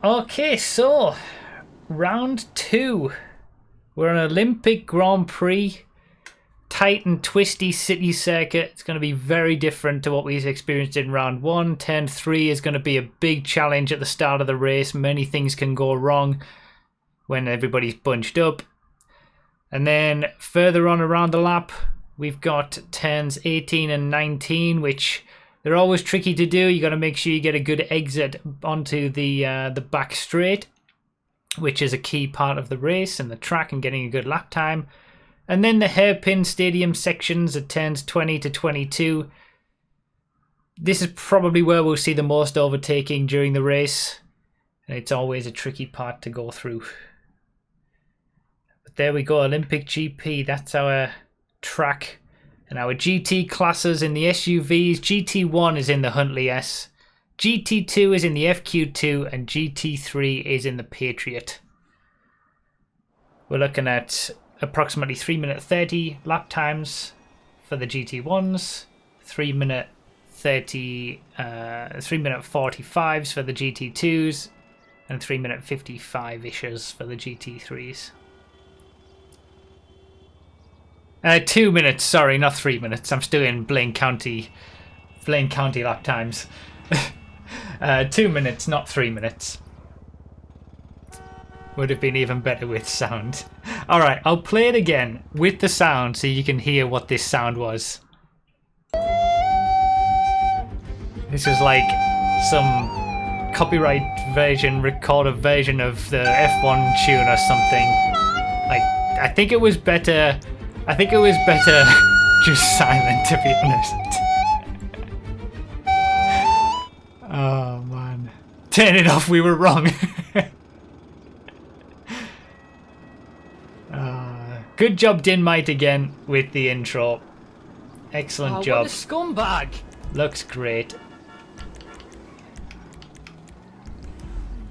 Okay, so round 2. We're on Olympic Grand Prix. Tight and twisty city circuit. It's going to be very different to what we experienced in round 1. Turn 3 is going to be a big challenge at the start of the race. Many things can go wrong when everybody's bunched up. And then further on around the lap, we've got turns 18 and 19, which they're always tricky to do. You got to make sure you get a good exit onto the back straight, which is a key part of the race and the track and getting a good lap time. And then the hairpin stadium sections at turns 20 to 22. This is probably where we'll see the most overtaking during the race. And it's always a tricky part to go through. But there we go, Olympic GP. That's our track. And our GT classes in the SUVs. GT1 is in the Huntley S. GT2 is in the FQ2. And GT3 is in the Patriot. We're looking at approximately 3-minute 30 lap times for the GT1s, 3-minute 45s for the GT2s, and 3-minute 55-ishes for the GT3s. 2 minutes, sorry, not 3 minutes. I'm still in Blaine County lap times. 2 minutes, not 3 minutes. Would have been even better with sound. Alright, I'll play it again with the sound so you can hear what this sound was. This is like some copyright version, recorded version of the F1 tune or something. Like, I think it was better just silent, to be honest. Oh man. Turn it off, we were wrong. Good job, Dinmite, again with the intro. Excellent job. What a scumbag! Looks great.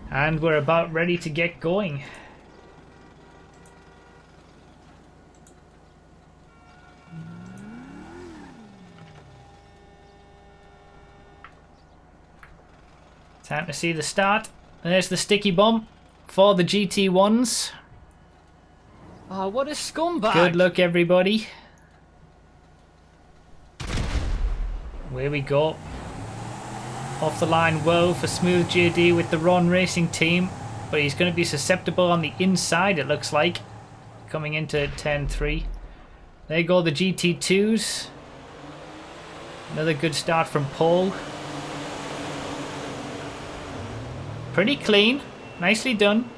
And we're about ready to get going. Time to see the start. There's the sticky bomb for the GT1s. Oh, what a scumbag! Good luck, everybody. Where we go. Off the line well for Smooth JD with the Ron Racing team. But he's going to be susceptible on the inside, it looks like. Coming into turn 3. There go the GT2s. Another good start from Paul. Pretty clean. Nicely done.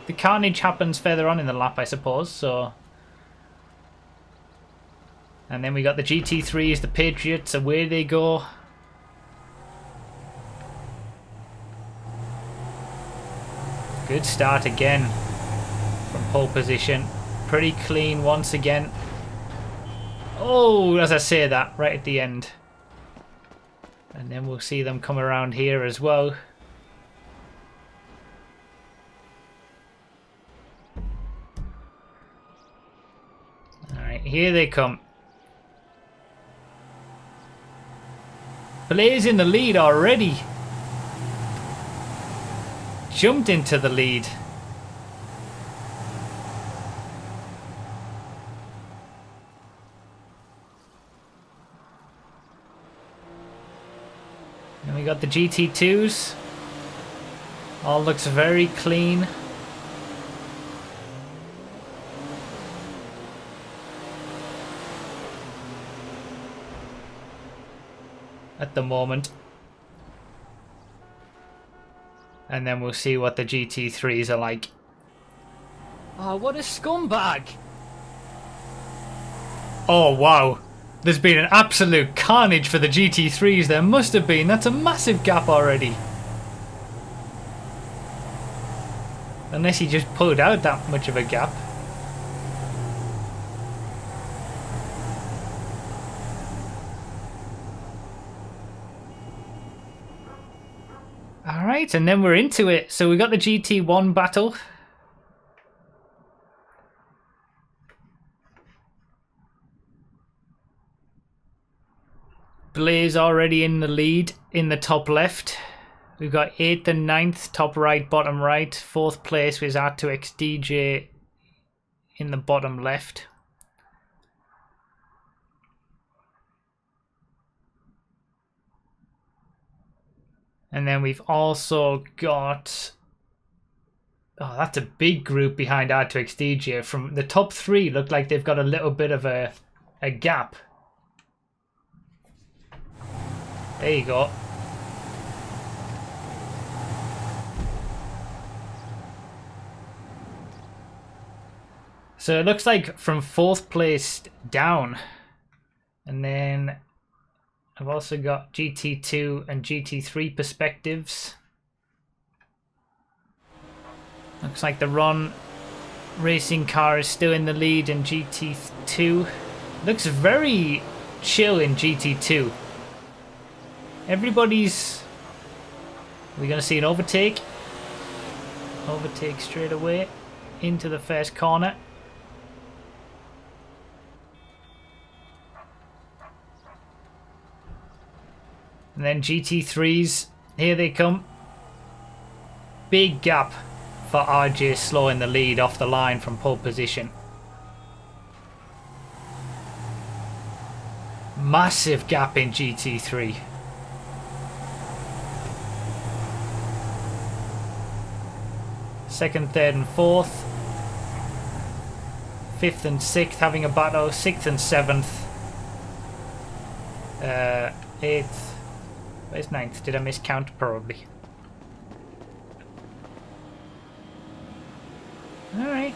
The carnage happens further on in the lap, I suppose, so... And then we got the GT3s, the Patriots, away they go. Good start again from pole position. Pretty clean once again. Oh, as I say that, right at the end. And then we'll see them come around here as well. Alright, here they come. Blaze in the lead already. Jumped into the lead. And we got the GT2s. All looks very clean. At the moment. And then we'll see what the GT3s are like. Oh, what a scumbag! Oh wow, there's been an absolute carnage for the GT3s. There must have been. That's a massive gap already. Unless he just pulled out that much of a gap. Alright, and then we're into it. So we got the GT1 battle. Blaze already in the lead in the top left We've got 8th and 9th, top right, bottom right. 4th place was R2XDJ in the bottom left. And then we've also got... Oh, that's a big group behind R2XDJ. From the top 3 look like they've got a little bit of a gap. There you go. So it looks like from 4th place down. And then I've also got GT2 and GT3 perspectives. Looks like the Ron racing car is still in the lead in GT2. Looks very chill in GT2. Everybody's... We're going to see an overtake. Overtake straight away into the first corner. And then GT3s, here they come. Big gap for RJ Slow in the lead off the line from pole position. Massive gap in GT3. Second, third and fourth. 5th and 6th having a battle. 6th and 7th. 8th. Where's 9th? Did I miscount? Probably. Alright.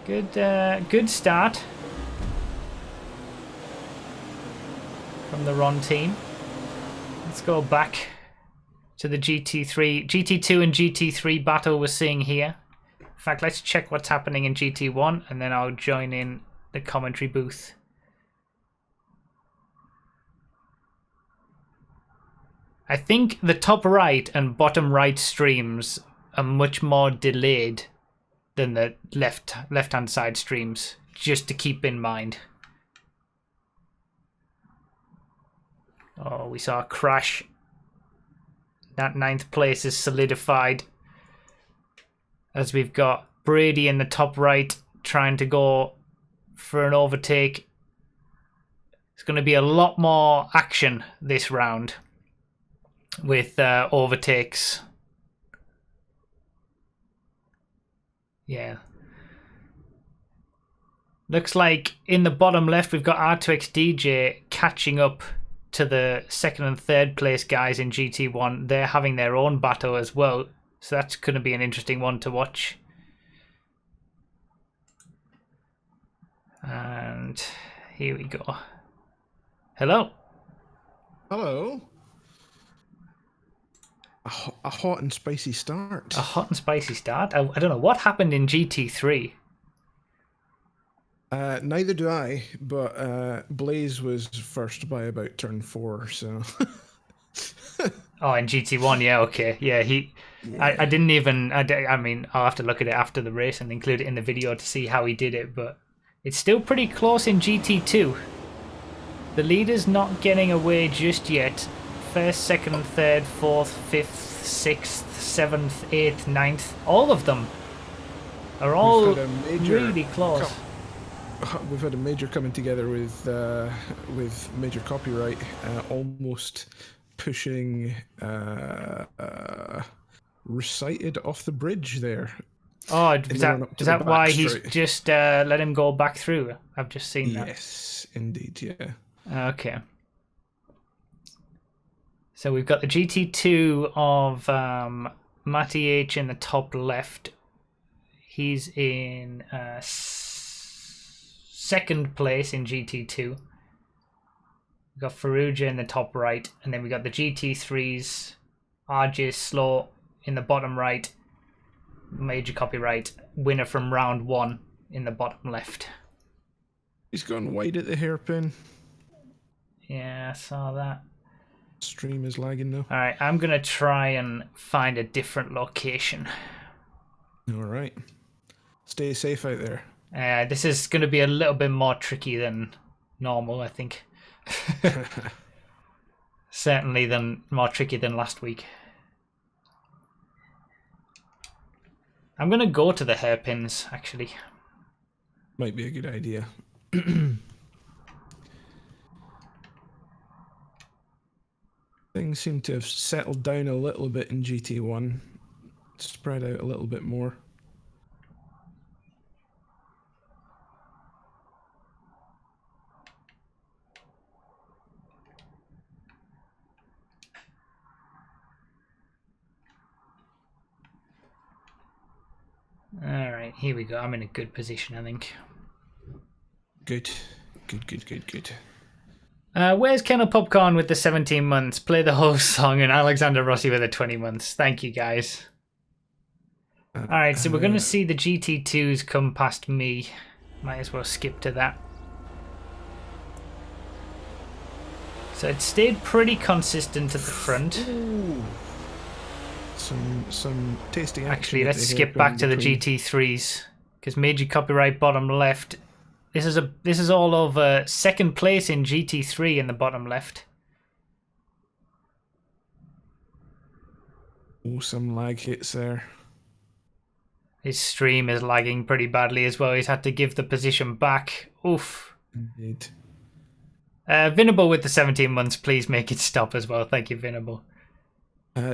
Good start from the Ron team. Let's go back to the GT3. GT2 and GT3 battle we're seeing here. In fact, let's check what's happening in GT1 and then I'll join in the commentary booth. I think the top right and bottom right streams are much more delayed than the left-hand side streams, just to keep in mind. Oh, we saw a crash. That 9th place is solidified as we've got Brady in the top right trying to go for an overtake. It's going to be a lot more action this round with overtakes. Yeah. Looks like in the bottom left we've got R2XDJ catching up to the 2nd and 3rd place guys in GT1. They're having their own battle as well. So that's going to be an interesting one to watch. And here we go. Hello. Hello. A hot and spicy start. A hot and spicy start? I don't know. What happened in GT3? Neither do I, but Blaze was first by about turn 4, so... Oh, in GT1, yeah, okay. Yeah, I didn't even... I mean, I'll have to look at it after the race and include it in the video to see how he did it, but it's still pretty close in GT2. The leader's not getting away just yet. 1st, 2nd, 3rd, 4th, 5th, 6th, 7th, 8th, 9th. All of them are all really close. We've had a major coming together with major copyright, almost pushing Recited off the bridge there. Oh, is that why he's just let him go back through? I've just seen that. Yes, indeed, yeah. Okay. So we've got the GT2 of Matty H in the top left. He's in 2nd place in GT2. We've got Faruja in the top right. And then we got the GT3s, RJ Slow in the bottom right. Major copyright. Winner from round 1 in the bottom left. He's gone wide at the hairpin. Yeah, I saw that. Stream is lagging though. Alright, I'm going to try and find a different location. Alright. Stay safe out there. This is going to be a little bit more tricky than normal, I think. certainly more tricky than last week. I'm going to go to the hairpins, actually. Might be a good idea. Things seem to have settled down a little bit in GT1. Spread out a little bit more. Alright, here we go. I'm in a good position, I think. Good. Good. Where's Kennel Popcorn with the 17 months? Play the whole song, and Alexander Rossi with the 20 months. Thank you, guys. Alright, so we're going to see the GT2s come past me. Might as well skip to that. So it stayed pretty consistent at the front. Ooh. Some tasty action. Actually, let's skip back to the GT3s, because major copyright bottom left. This is all over second place in GT3 in the bottom left. Oh, some lag hits there. His stream is lagging pretty badly as well. He's had to give the position back. Oof. Indeed. Vinable with the 17 months, please make it stop as well. Thank you, Vinable.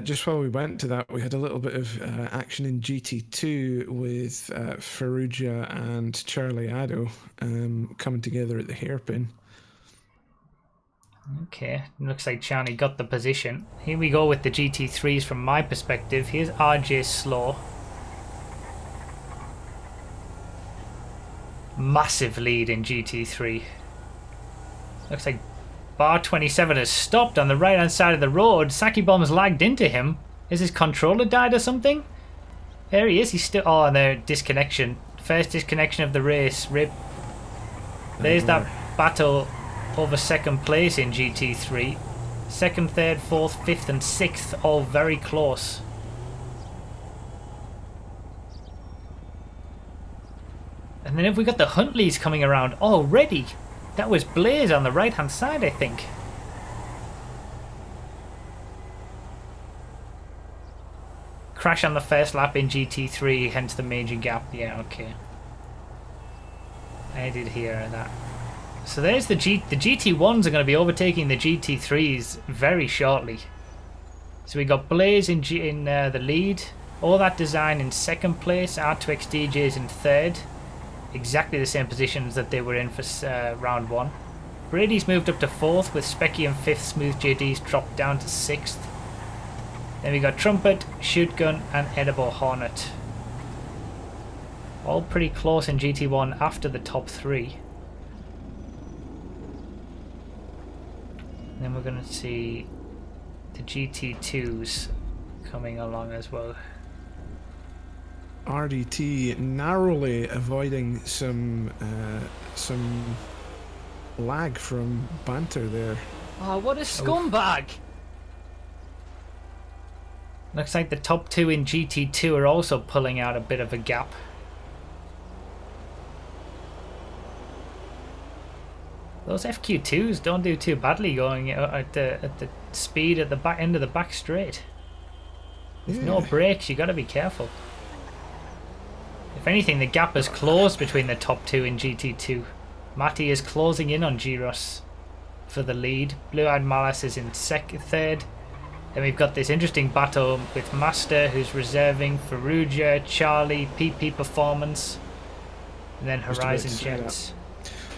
Just while we went to that, we had a little bit of action in GT2 with Ferrugia and Charlie Addo coming together at the hairpin. Okay, looks like Charlie got the position. Here we go with the GT3s from my perspective. Here's RJ Slow. Massive lead in GT3. Looks like Bar 27 has stopped on the right hand side of the road. Saki Bomb's lagged into him. Is his controller died or something? There he is. He's still... Oh, and there, disconnection. First disconnection of the race. Rip. There's that battle over second place in GT3. Second, third, fourth, fifth and sixth, all very close. And then have we got the Huntleys coming around already? That was Blaze on the right hand side, I think. Crash on the first lap in GT3, hence the major gap. Yeah, okay. I did hear that. So there's the GT1s are going to be overtaking the GT3s very shortly. So we got Blaze in the lead. All That Design in second place. R2XDJs in third. Exactly the same positions that they were in for round one. Brady's moved up to fourth with Specky in fifth. Smooth JD's dropped down to sixth. Then we got Trumpet, Shoot Gun and Edible Hornet. All pretty close in GT1 after the top three. And then we're going to see the GT2s coming along as well. RDT narrowly avoiding some lag from banter there. Oh, what a scumbag! Looks like the top two in GT2 are also pulling out a bit of a gap. Those FQ2s don't do too badly going at the speed at the back end of the back straight. With no brakes, you got to be careful. If anything, the gap has closed between the top two in GT2. Matty is closing in on Giros for the lead. Blue Eyed Malice is in third. Then we've got this interesting battle with Master, who's reserving, Ferrugia, Charlie, PP Performance, and then Horizon Jets.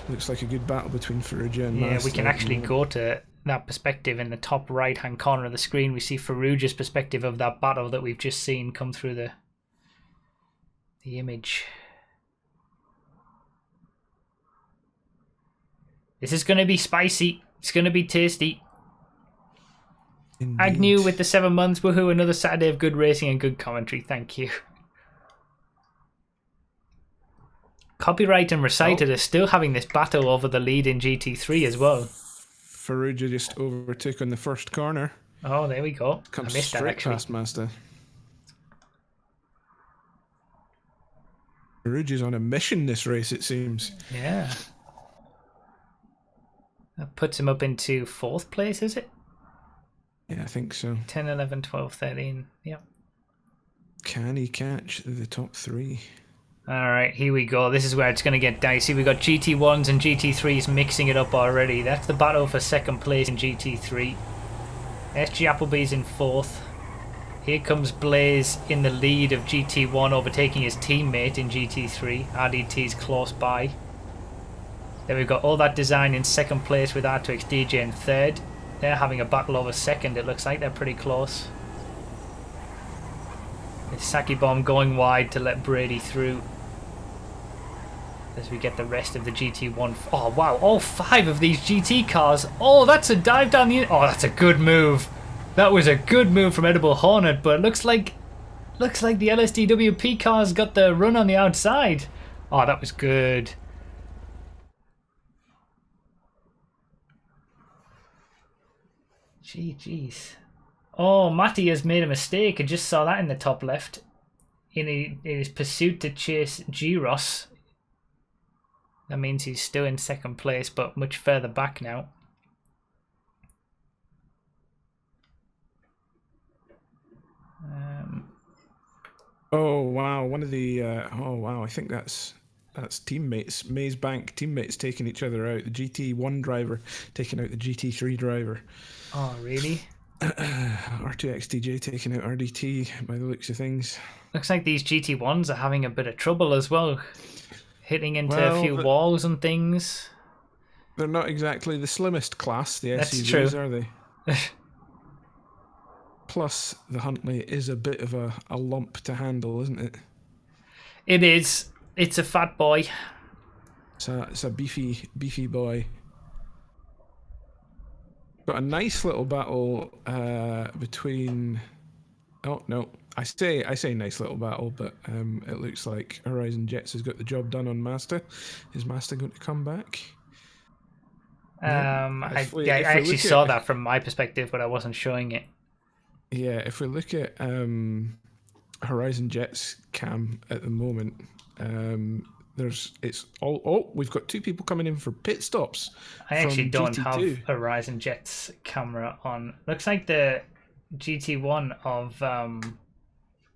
Looks like a good battle between Ferrugia and Master. Yeah, we can actually go to that perspective in the top right hand corner of the screen. We see Ferrugia's perspective of that battle that we've just seen come through the image. This is going to be spicy. It's going to be tasty. Indeed. Agnew with the 7 months. Woohoo, another Saturday of good racing and good commentary. Thank you. Copyright and Recited are still having this battle over the lead in GT3 as well. Ferrugia just overtook on the first corner. Oh, there we go. Comes I missed straight that actually. past Master. Ferrugia's on a mission this race, it seems. Yeah. That puts him up into fourth place, is it? Yeah, I think so. 10, 11, 12, 13. Yep. Can he catch the top 3? Alright, here we go. This is where it's going to get dicey. We've got GT1s and GT3s mixing it up already. That's the battle for second place in GT3. SG Appleby's in 4th. Here comes Blaze in the lead of GT1, overtaking his teammate in GT3. RDT's close by. Then we've got All That Design in 2nd place with R2X DJ in 3rd. They're having a battle over 2nd. It looks like they're pretty close. Saki Bomb going wide to let Brady through. As we get the rest of the GT1. Oh wow, all 5 of these GT cars. Oh, that's a dive down the... Oh, that's a good move. That was a good move from Edible Hornet, but it looks like the LSDWP cars got the run on the outside. Oh, that was good. Jeez. Oh, Matty has made a mistake. I just saw that in the top left. In his pursuit to chase G-Ross. That means he's still in 2nd place, but much further back now. Oh wow, one of the oh wow, I think that's teammates, Maze Bank teammates taking each other out. The GT1 driver taking out the GT3 driver. Oh really? R2X DJ taking out RDT by the looks of things. Looks like these GT1s are having a bit of trouble as well. Hitting into a few walls and things. They're not exactly the slimmest class, the That's SUVs, true. are they? Plus, the Huntley is a bit of a lump to handle, isn't it? It is. It's a fat boy. It's a beefy boy. Got a nice little battle between... Oh, no. I say nice little battle, but it looks like Horizon Jets has got the job done on Mazda. Is Mazda going to come back? I actually saw that from my perspective, but I wasn't showing it. Yeah, if we look at Horizon Jets cam at the moment, we've got 2 people coming in for pit stops. I actually don't GT2. have Horizon Jets camera on. Looks like the GT1 of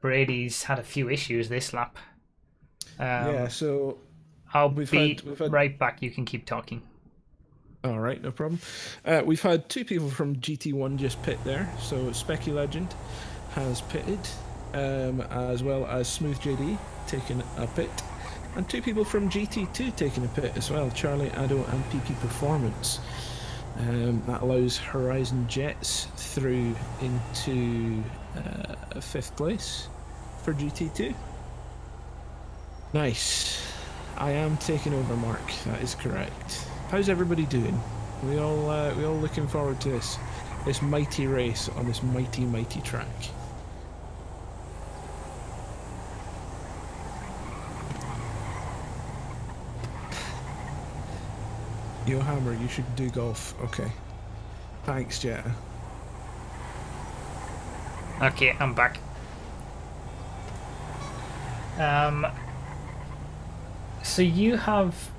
Brady's had a few issues this lap. Yeah, so I'll be right back. You can keep talking. All right, no problem. We've had 2 people from GT1 just pit there. So Specky Legend has pitted, as well as Smooth JD taking a pit, and 2 people from GT2 taking a pit as well, Charlie Addo and PP Performance. That allows Horizon Jets through into 5th place for GT2. Nice. I am taking over, Mark. That is correct. How's everybody doing? We all looking forward to this mighty race on this mighty track. Yo Hammer, you should do golf. Okay. Thanks, Jetta. Okay, I'm back. So you have,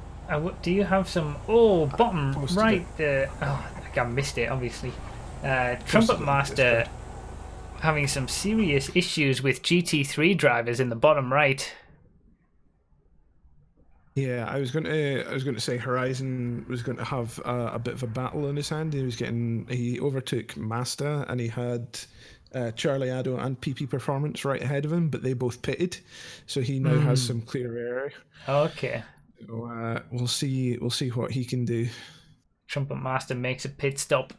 do you have some? Oh, bottom right. I missed it. Obviously, Trumpet Master having some serious issues with GT3 drivers in the bottom right. Yeah, I was going to say Horizon was going to have a bit of a battle in his hand. He overtook Mazda, and he had Charlie Addo and PP Performance right ahead of him, but they both pitted, so he now has some clear air. Okay. So, we'll see what he can do. Trumpet Master makes a pit stop.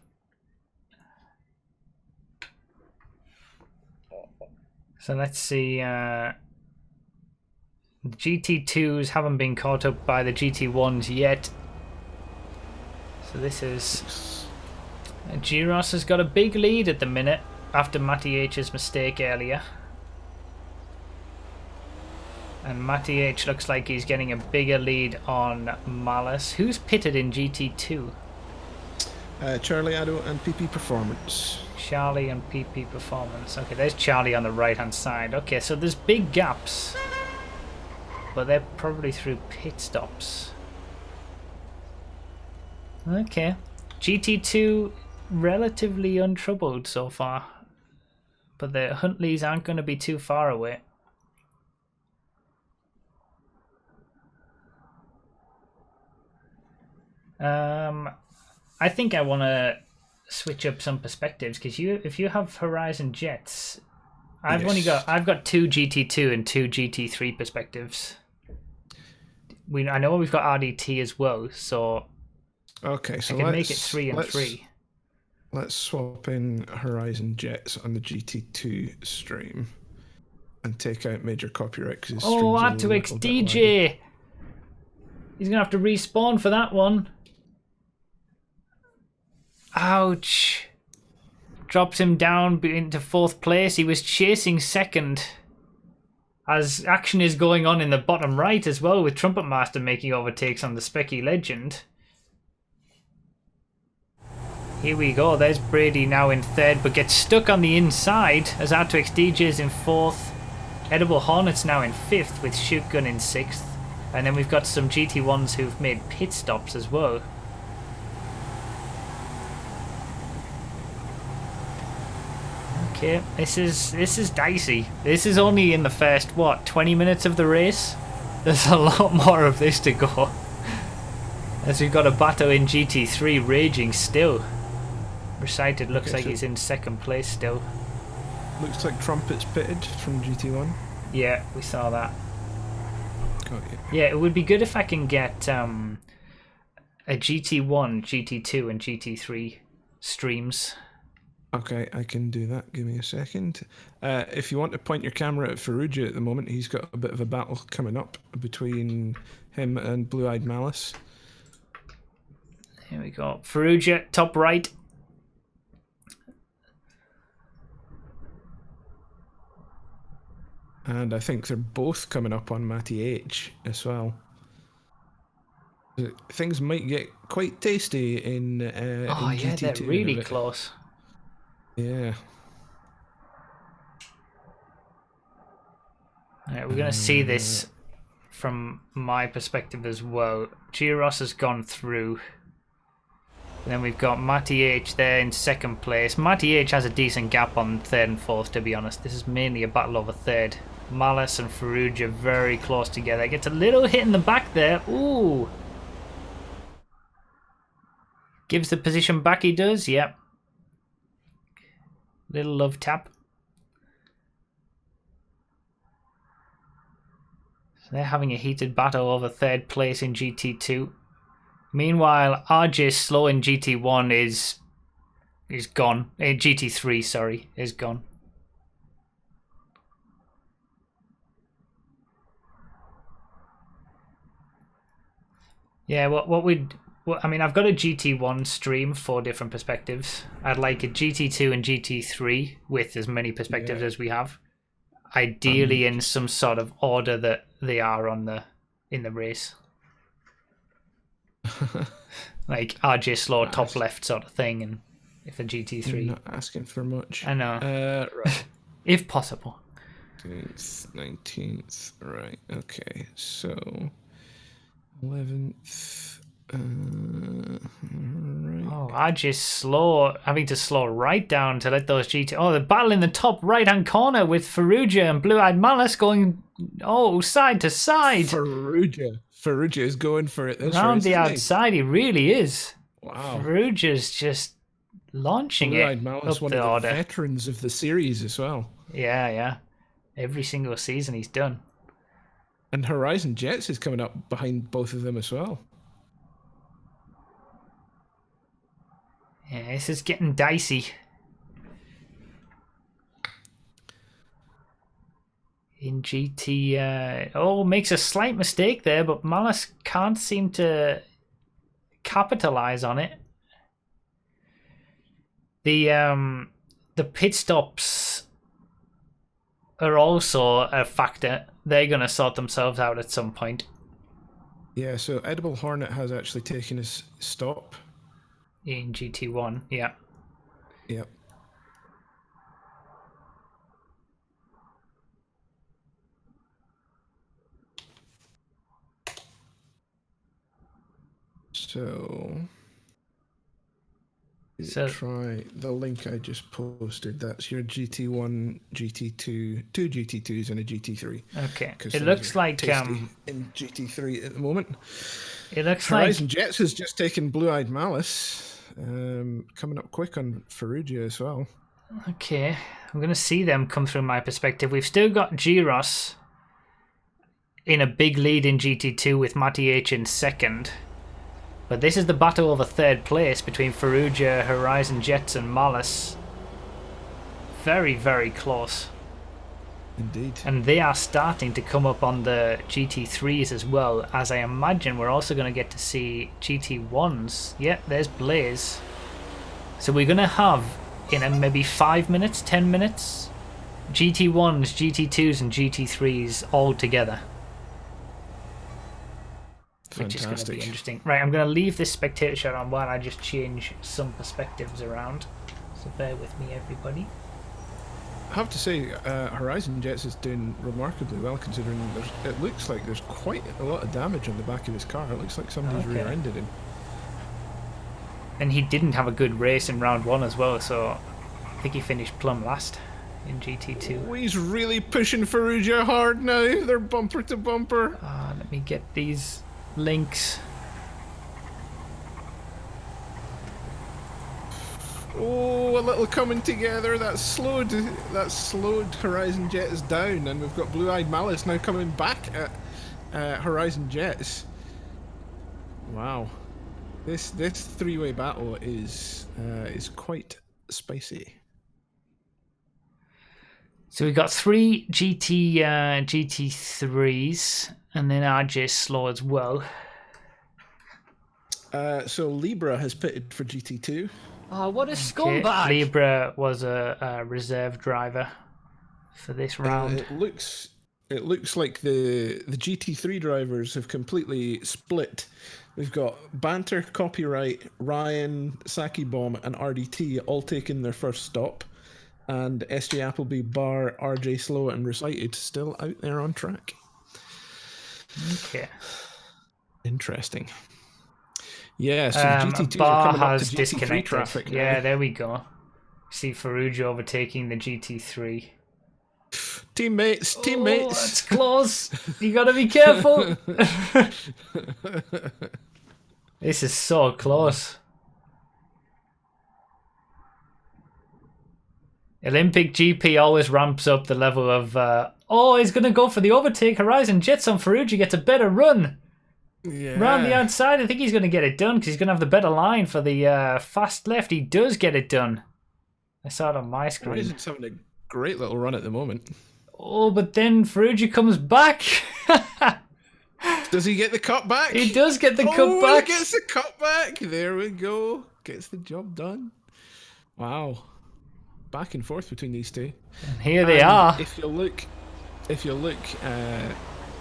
So let's see. The GT2s haven't been caught up by the GT1s yet. So this is... G-Ross has got a big lead at the minute after Matty H's mistake earlier. And Matty H looks like he's getting a bigger lead on Malice. Who's pitted in GT2? Charlie Addo and PP Performance. Charlie and PP Performance. Okay, there's Charlie on the right-hand side. Okay, so there's big gaps. But they're probably through pit stops. Okay. GT2 relatively untroubled so far. But the Huntleys aren't going to be too far away. I think I want to switch up some perspectives because if you have Horizon Jets, I've got 2 GT2 and 2 GT3 perspectives. I know we've got RDT as well, so okay, so I can make it 3 and 3. Let's swap in Horizon Jets on the GT2 stream and take out major copyright because oh, R2X DJ! He's gonna have to respawn for that one. Ouch! Drops him down into 4th place. He was chasing 2nd. As action is going on in the bottom right as well, with Trumpet Master making overtakes on the Specky Legend. Here we go, there's Brady now in 3rd, but gets stuck on the inside as R2X DJ is in 4th. Edible Hornet's now in 5th with Shoot Gun in 6th. And then we've got some GT1s who've made pit stops as well. Okay, this is dicey. This is only in the first, what, 20 minutes of the race? There's a lot more of this to go. As we've got a Bato in GT3 raging still. Recited looks like he's in 2nd place still. Looks like Trumpet's pitted from GT1. Yeah, we saw that. Got you. Yeah, it would be good if I can get a GT1, GT2 and GT3 streams. Okay, I can do that. Give me a second. If you want to point your camera at Faruja at the moment, he's got a bit of a battle coming up between him and Blue Eyed Malice. Here we go. Faruja, top right. And I think they're both coming up on Matty H as well. Things might get quite tasty in Oh in yeah, GT2 they're really close. Yeah. Alright, we're going to see this from my perspective as well. Giros has gone through. And then we've got Matty H there in 2nd place. Matty H has a decent gap on 3rd and 4th, to be honest. This is mainly a battle over 3rd. Malice and Faruja very close together. Gets a little hit in the back there. Ooh. Gives the position back, he does. Yep. Little love tap. So they're having a heated battle over 3rd place in GT2. Meanwhile, RJ Slow in GT1 is gone. GT3, sorry, is gone. Yeah, I mean, I've got a GT1 stream, 4 different perspectives. I'd like a GT2 and GT3 with as many perspectives as we have. Ideally in some sort of order that they are in the race. Like RJ Slow top left sort of thing, and if a GT3. You're not asking for much. I know. Right. If possible. 18th, 19th, right, okay, so 11th, right. Oh, RJ Slow having to slow right down to let those GT. Oh, the battle in the top right hand corner with Faruja and Blue Eyed Malice going side to side. Faruja is going for it this Round race, the outside, he really is. Wow. Faruja's just launching Blue Eyed it Malice, up one the of the order. veterans of the series as well. Yeah. Every single season he's done. And Horizon Jets is coming up behind both of them as well. Yeah, this is getting dicey. In GT, makes a slight mistake there, but Malice can't seem to capitalize on it. The pit stops are also a factor. They're going to sort themselves out at some point. Yeah, so Edible Hornet has actually taken his stop. In GT1, yeah. Yep. So So try the link I just posted. That's your GT1, GT2, two GT2s and a GT3. okay, it looks like in GT3 at the moment. it looks Horizon Jets has just taken Blue Eyed Malice, coming up quick on Ferrugia as well. Okay, I'm gonna see them come through my perspective. We've still got Giros in a big lead in GT2 with Matty H in second. But this is the battle over third place between Ferrugia, Horizon Jets and Malice. Very, very close. Indeed. And they are starting to come up on the GT3s as well, as I imagine we're also going to get to see GT1s. Yep, there's Blaze. So we're going to have, in maybe 5 minutes, 10 minutes, GT1s, GT2s and GT3s all together. Which is going to be interesting. Right, I'm going to leave this spectator shot on while I just change some perspectives around. So bear with me, everybody. I have to say, Horizon Jets is doing remarkably well, considering it looks like there's quite a lot of damage on the back of his car. It looks like somebody's rear-ended him. And he didn't have a good race in round 1 as well, so I think he finished plumb last in GT2. Oh, he's really pushing Ferrugia hard now. They're bumper to bumper. Let me get these links. Oh, a little coming together. That slowed Horizon Jets down, and we've got Blue Eyed Malice now coming back at Horizon Jets. Wow, this three-way battle is quite spicy. So we've got 3 GT3s, and then RJ slow as well. So Libra has pitted for GT2. Oh, what a scumbag! Libra was a reserve driver for this round. It looks like the GT3 drivers have completely split. We've got Banter, Copyright, Ryan, Saki Bomb, and RDT all taking their first stop, and SJ Appleby, Bar, RJ Slow, and Recited still out there on track. Okay. Interesting. Yeah, so GT2 Bar are coming up has to GT3 disconnected. traffic now. Yeah, there we go. See Ferrugia overtaking the GT3. Teammates. Oh, that's close. You gotta be careful. This is so close. Olympic GP always ramps up the level of he's gonna go for the overtake. Horizon Jets on Ferrugia gets a better run. Yeah. Round the outside, I think he's going to get it done because he's going to have the better line for the fast left. He does get it done. I saw it on my screen. Horizon's having a great little run at the moment. Oh, but then Ferrugia comes back. Does he get the cut back? He does get the cut back. He gets the cut back. There we go. Gets the job done. Wow. Back and forth between these two. And here they are. If you look,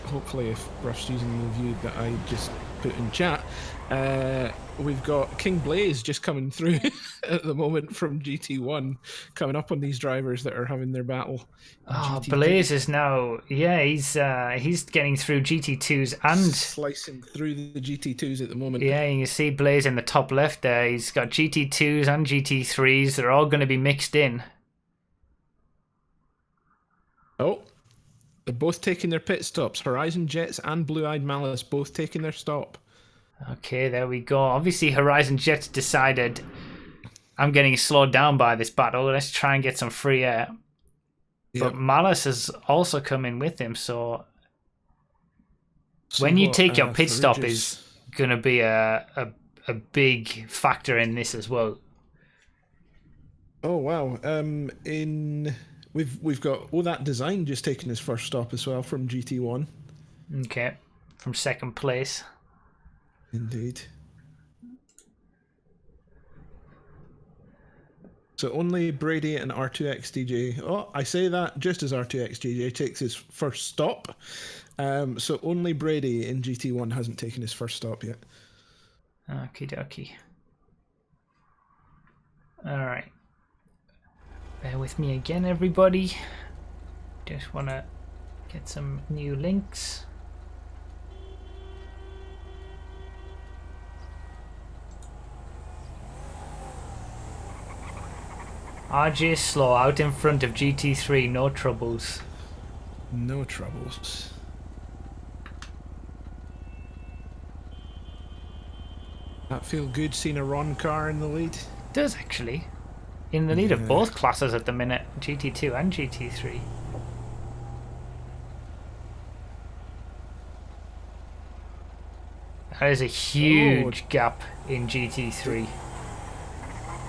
hopefully if Ruff's using the view that I just put in chat, we've got King Blaze just coming through at the moment from GT1, coming up on these drivers that are having their battle. Blaze is now, he's getting through GT2s and slicing through the GT2s at the moment. Yeah, you can see Blaze in the top left there. He's got GT2s and GT3s. They're all going to be mixed in. Oh. They're both taking their pit stops. Horizon Jets and Blue Eyed Malice both taking their stop. Okay, there we go. Obviously, Horizon Jets decided, I'm getting slowed down by this battle. Let's try and get some free air. Yep. But Malice has also come in with him, so when you take your pit stop is going to be a big factor in this as well. Oh, wow. We've got that design just taking his first stop as well from GT1. Okay, from second place. Indeed. So only Brady and R2XDJ. Oh, I say that just as R2XDJ takes his first stop. So only Brady in GT1 hasn't taken his first stop yet. Okie dokie. All right. Bear with me again, everybody. Just want to get some new links. RJ slow out in front of GT3, no troubles. No troubles. That feel good seeing a Ron car in the lead? Does actually. In the lead of both classes at the minute, GT2 and GT3. That is a huge gap in GT3.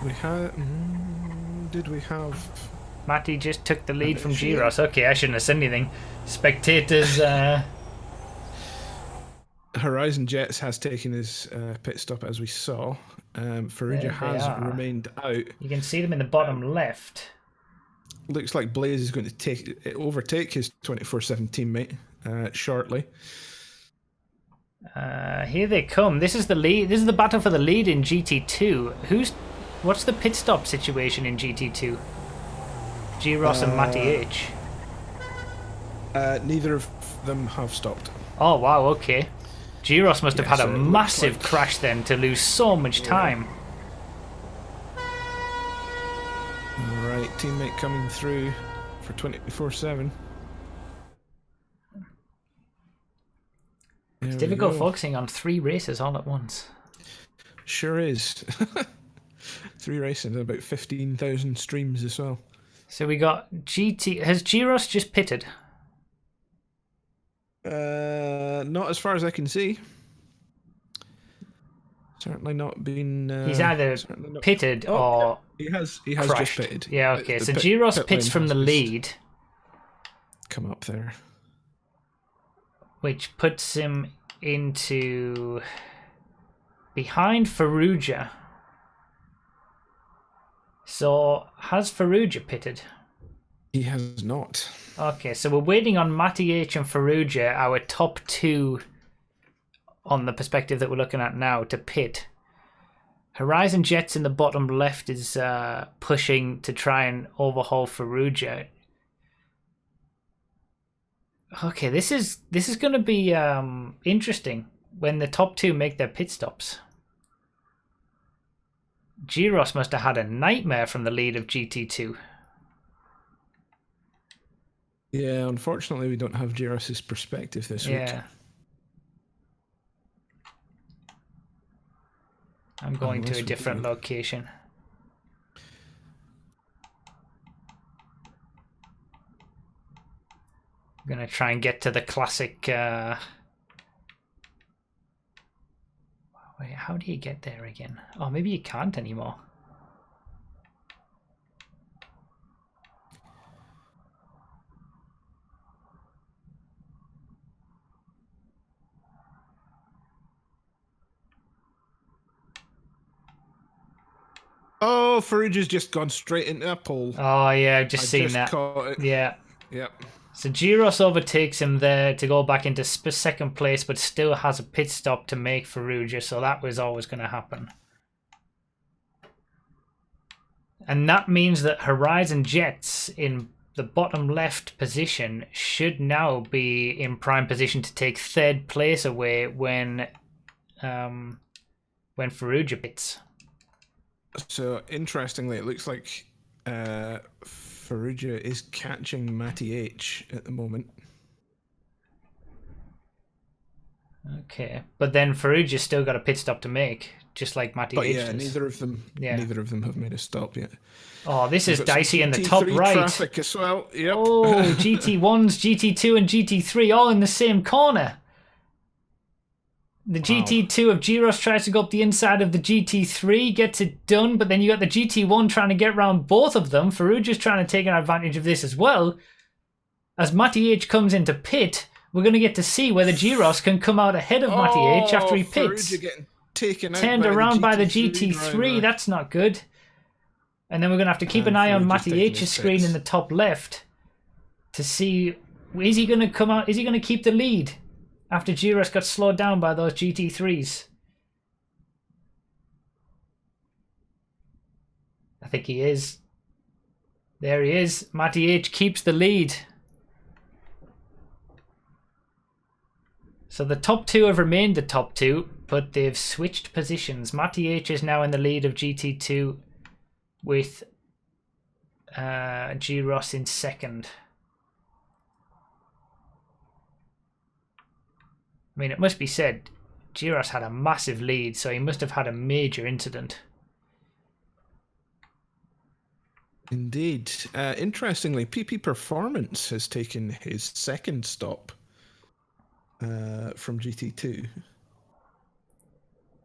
We had... did we have... Matty just took the lead from G-Ross. Okay, I shouldn't have said anything. Spectators... Horizon Jets has taken his pit stop, as we saw. Ferrugia has remained out. You can see them in the bottom left. Looks like Blaze is going to overtake his 24/7 teammate shortly. Here they come. This is the lead. This is the battle for the lead in GT2. What's the pit stop situation in GT2? G-Ross and Matty H. Neither of them have stopped. Oh wow, okay. G-Ross must have had a massive crash then to lose so much time. Alright, teammate coming through for 24/7. It's difficult focusing on 3 races all at once. Sure is. 3 races and about 15,000 streams as well. So we got GT. Has G-Ross just pitted? Not as far as I can see. Certainly not been. He's either pitted or he has crashed. just pitted. Yeah, okay. So G-Ross pits from the lead. Come up there. Which puts him into behind Ferrugia. So has Ferrugia pitted? He has not. Okay, so we're waiting on Matty H and Ferrugia, our top 2 on the perspective that we're looking at now, to pit. Horizon Jets in the bottom left is pushing to try and overhaul Ferrugia. Okay, this is going to be interesting when the top 2 make their pit stops. G-Ross must have had a nightmare from the lead of GT2. Yeah, unfortunately, we don't have G-Ross's perspective this week. I'm going to a different location. I'm going to try and get to the classic... Wait, how do you get there again? Oh, maybe you can't anymore. Oh, Ferrugia's just gone straight into a pole. Oh, yeah, I've just seen that. Caught it. Yeah. Yep. So G-Ross overtakes him there to go back into second place, but still has a pit stop to make Ferrugia, so that was always going to happen. And that means that Horizon Jets in the bottom left position should now be in prime position to take 3rd place away when Ferrugia pits. So, interestingly, it looks like Ferrugia is catching Matty H at the moment. Okay, but then Ferrugia's still got a pit stop to make, just like Matty H does. Neither of them have made a stop yet. Oh, this is dicey in the top right. Traffic as well. Yep. Oh, GT1s, GT2 and GT3 all in the same corner. The GT2 of G-Ross tries to go up the inside of the GT3, gets it done, but then you got the GT1 trying to get around both of them. Ferrugia's trying to take an advantage of this as well. As Matty H comes into pit, we're going to get to see whether G-Ross can come out ahead of Matty H after he pits. Ferrugia getting taken out Turned around by the GT3, that's not good. And then we're going to have to keep an eye on Matty H's screen in the top left to see, is he going to come out, is he going to keep the lead after G-Ross got slowed down by those GT3s? I think he is. There he is. Matty H keeps the lead. So the top 2 have remained the top 2, but they've switched positions. Matty H is now in the lead of GT2 with G. Ross in second. I mean, it must be said, G. Ross had a massive lead, so he must have had a major incident. Indeed. Interestingly, PP Performance has taken his second stop from GT2.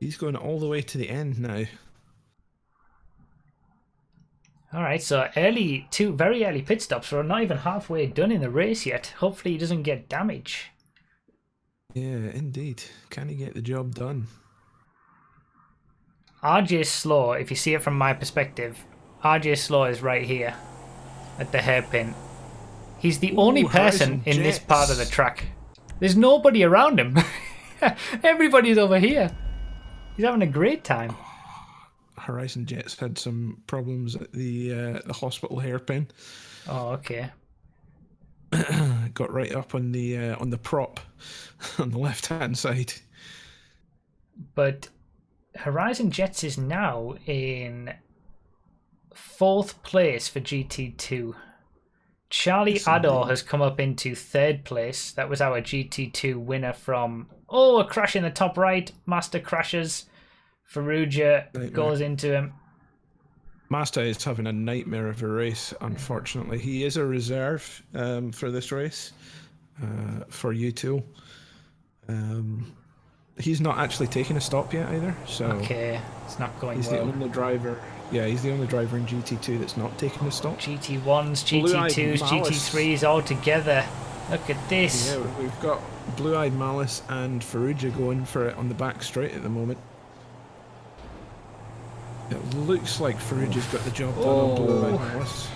He's going all the way to the end now. All right, so two very early pit stops. We're not even halfway done in the race yet. Hopefully he doesn't get damage. Yeah, indeed. Can he get the job done? RJ Slow, if you see it from my perspective, RJ Slow is right here at the hairpin. He's the only person in this part of the track. There's nobody around him. Everybody's over here. He's having a great time. Horizon Jets had some problems at the hospital hairpin. Oh, okay. Got right up on the prop on the left-hand side. But Horizon Jets is now in 4th place for GT2. Charlie Ador has come up into 3rd place. That was our GT2 winner from... Oh, a crash in the top right. Master crashes. Ferrugia goes into him. Master is having a nightmare of a race, unfortunately. He is a reserve for this race, for U2. He's not actually taking a stop yet either. So okay, it's not going he's well. The only driver. Yeah, he's the only driver in GT2 that's not taking a stop. GT1s, GT2s, GT3s all together. Look at this. Yeah, we've got Blue Eyed Malice and Ferrugia going for it on the back straight at the moment. It looks like Ferrugia's got the job done on Blue Eyed Malice.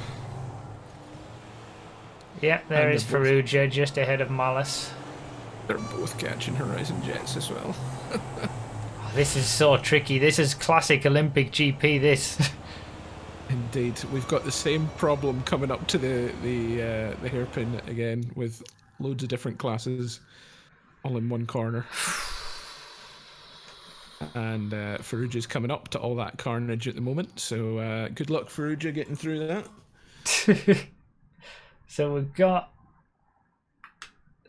Yeah, there is Ferrugia just ahead of Malice. They're both catching Horizon Jets as well. Oh, this is so tricky. This is classic Olympic GP, this. Indeed. We've got the same problem coming up to the hairpin again, with loads of different classes all in one corner. And Ferrugia's coming up to all that carnage at the moment, so good luck, Ferrugia, getting through that. So we've got...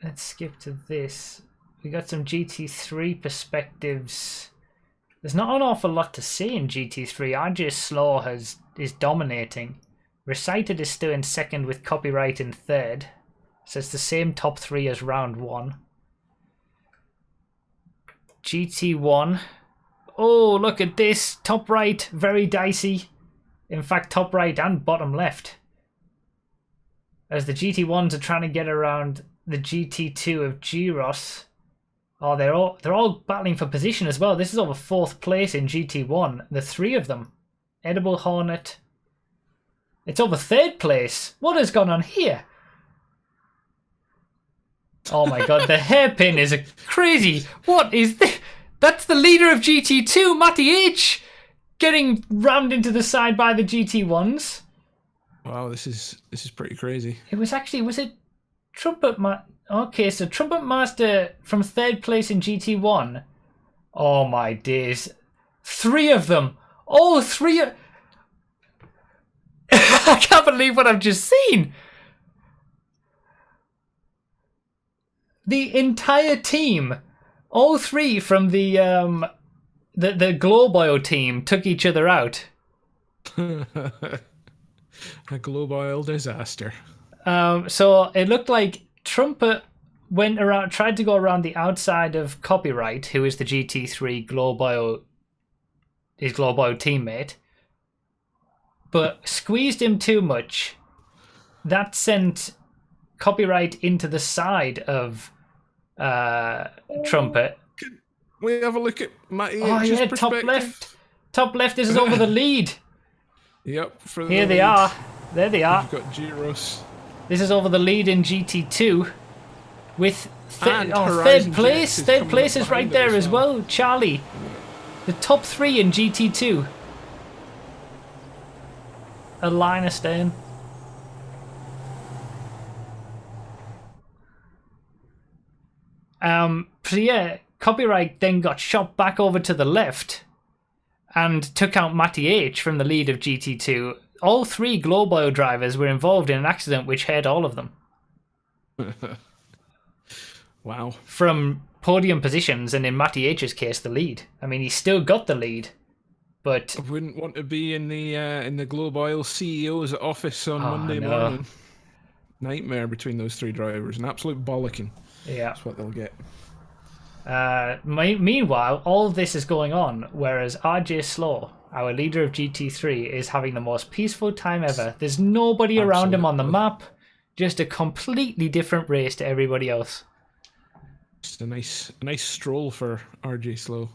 Let's skip to this. We got some GT3 perspectives. There's not an awful lot to see in GT3. RJ Slow is dominating. Recited is still in 2nd with Copyright in 3rd. So it's the same top 3 as round 1. GT1. Oh, look at this. Top right, very dicey. In fact, top right and bottom left. As the GT1s are trying to get around the GT2 of G-Ross. Oh, they're all battling for position as well. This is over 4th place in GT1. The 3 of them. Edible Hornet. It's over 3rd place. What has gone on here? Oh my god, the hairpin is a crazy. What is this? That's the leader of GT2, Matty H, getting rammed into the side by the GT1s. Wow, this is pretty crazy. It was it Trumpet Okay, so Trumpet Master from 3rd place in GT1. Oh my days. 3 of them. Oh, 3 of... I can't believe what I've just seen. The entire team, all 3 from the Globoil team took each other out. A Globoil disaster. So it looked like Trumpet tried to go around the outside of Copyright, who is the GT3 his Globoil teammate, but squeezed him too much. That sent Copyright into the side of Trumpet. Can we have a look at Matty H's perspective? Top left. Top left, this is over the lead. Yep. Here they are. There they are. We've got G-Ross. This is over the lead in GT2 with 3rd place. 3rd place is right there as well. Charlie. The top 3 in GT2. A line astern. So yeah, Copyright then got shot back over to the left and took out Matty H from the lead of GT2. all 3 Globe Oil drivers were involved in an accident which hurt all of them. Wow. From podium positions, and in Matty H's case, the lead. I mean, he still got the lead, but I wouldn't want to be in the Globe Oil CEO's office on Monday morning. Nightmare between those 3 drivers. An absolute bollocking. Yeah. That's what they'll get. Meanwhile, all this is going on, whereas RJ Slow, our leader of GT3, is having the most peaceful time ever. There's nobody around him on the map, just a completely different race to everybody else. Just a nice stroll for RJ Slow.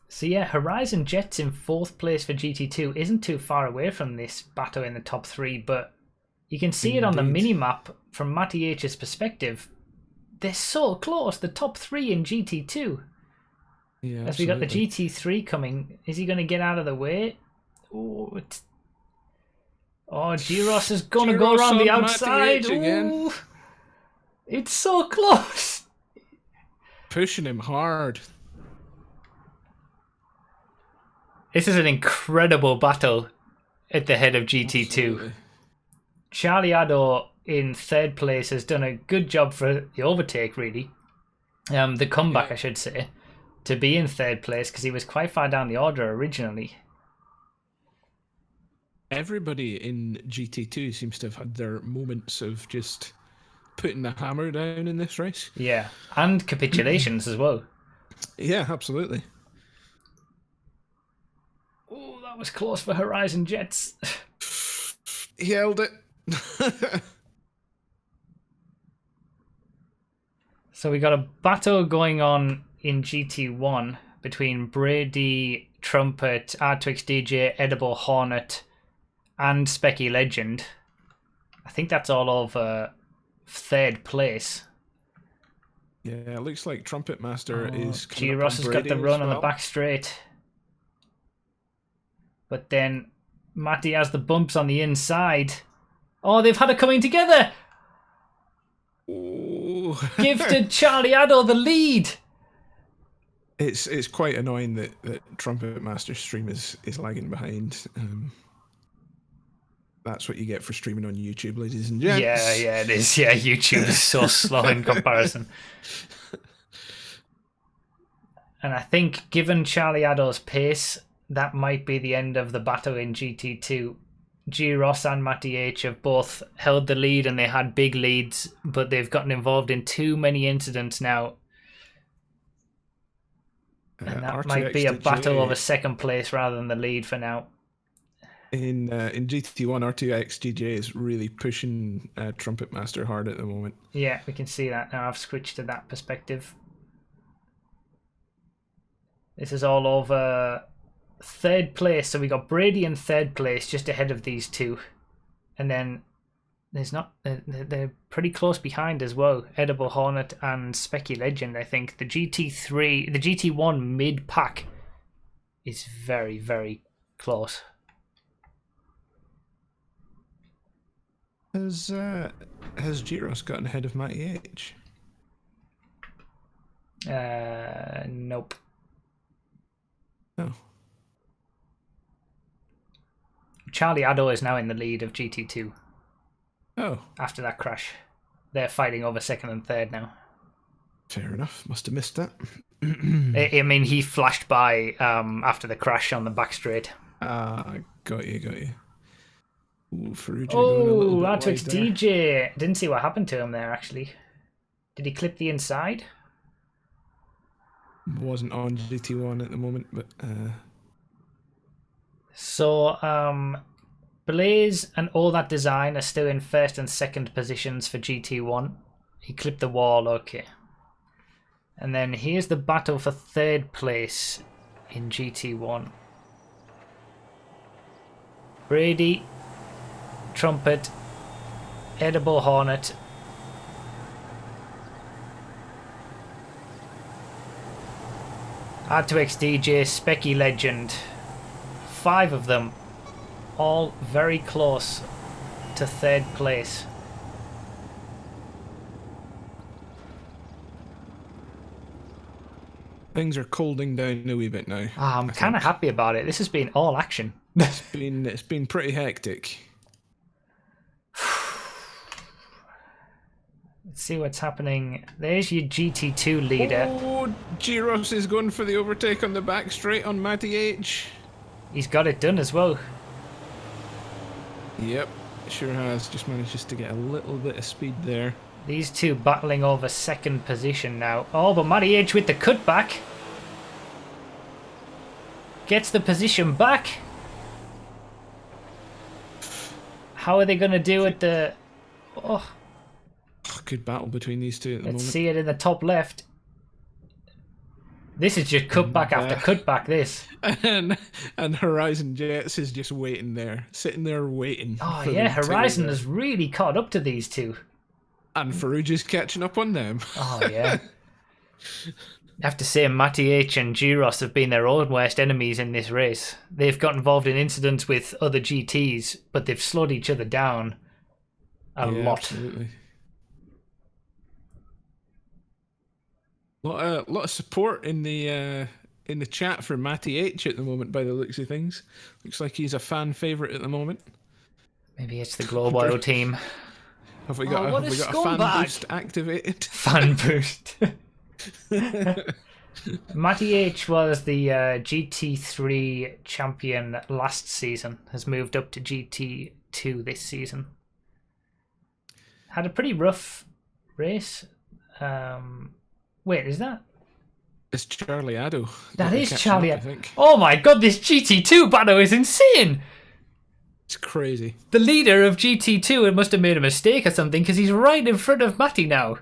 So yeah, Horizon Jets in 4th place for GT2 isn't too far away from this battle in the top 3, but you can see it on the mini-map from Matty H's perspective. They're so close, the top 3 in GT2. Yeah, as we got the GT3 coming, is he going to get out of the way? Oh, Giros is going to go around the outside. Ooh, it's so close. Pushing him hard. This is an incredible battle at the head of GT2. Absolutely. Charlie Addo in 3rd place has done a good job for the overtake, really. The comeback, I should say, to be in 3rd place, because he was quite far down the order originally. Everybody in GT2 seems to have had their moments of just putting the hammer down in this race. Yeah, and capitulations as well. Yeah, absolutely. Oh, that was close for Horizon Jets. He held it. So we got a battle going on in GT1 between Brady, Trumpet, R2XDJ, Edible Hornet, and Specky Legend. I think that's all over 3rd place. Yeah, it looks like Trumpet Master is... G-Ross has got the run on the back straight. But then Matty has the bumps on the inside. Oh, they've had it coming together! Ooh. Gifted Charlie Addo the lead! It's quite annoying that Trumpet Master's stream is lagging behind. That's what you get for streaming on YouTube, ladies and gents. Yeah, it is. Yeah, YouTube is so slow in comparison. And I think, given Charlie Addo's pace, that might be the end of the battle in GT2. G. Ross and Matty H have both held the lead, and they had big leads, but they've gotten involved in too many incidents now. And that might be a battle over 2nd place rather than the lead for now. In GT1, R2XGJ is really pushing Trumpet Master hard at the moment. Yeah, we can see that now. I've switched to that perspective. This is all over 3rd place. So we got Brady in 3rd place, just ahead of these 2. And then they're pretty close behind as well. Edible Hornet and Specky Legend, I think. The GT1 mid-pack is very, very close. Has Giros gotten ahead of Matty H? Nope. Oh. Charlie Addo is now in the lead of GT2. Oh. After that crash. They're fighting over 2nd and 3rd now. Fair enough. Must have missed that. I mean, he flashed by after the crash on the back straight. Got you. Ooh, R2X DJ. Didn't see what happened to him there, actually. Did he clip the inside? Wasn't on GT1 at the moment, but... So, Blaze and All That Design are still in 1st and 2nd positions for GT1. He clipped the wall, okay. And then here's the battle for 3rd place in GT1. Brady, Trumpet, Edible Hornet, R2XDJ, Specky Legend. 5 of them, all very close to 3rd place. Things are colding down a wee bit now. I'm kind of happy about it. This has been all action. It's been pretty hectic. Let's see what's happening. There's your GT2 leader. Oh, G-Ross is going for the overtake on the back straight on Matty H. He's got it done as well. Yep, sure has. Just manages to get a little bit of speed there. These two battling over second position now. Oh, but Matty H with the cutback. Gets the position back. How are they going to do it? Oh, good battle between these two at the moment. Let's see it in the top left. This is just cutback after cutback, this. And Horizon Jets is just waiting there. Sitting there waiting. Oh, yeah, Horizon has really caught up to these two. And Farouj is catching up on them. Oh, yeah. I have to say, Matty H and G-Ross have been their own worst enemies in this race. They've got involved in incidents with other GTs, but they've slowed each other down a lot. Absolutely. Lot of support in the chat for Matty H at the moment, by the looks of things. Looks like he's a fan favourite at the moment. Maybe it's the Globe Oil team. Have we got a fan boost activated? Fan boost. Matty H was the GT3 champion last season. Has moved up to GT2 this season. Had a pretty rough race. Wait, is that? It's Charlie Addo. That is Charlie Addo. I think. Oh my god, this GT2 battle is insane! It's crazy. The leader of GT2 must have made a mistake or something, because he's right in front of Matty now.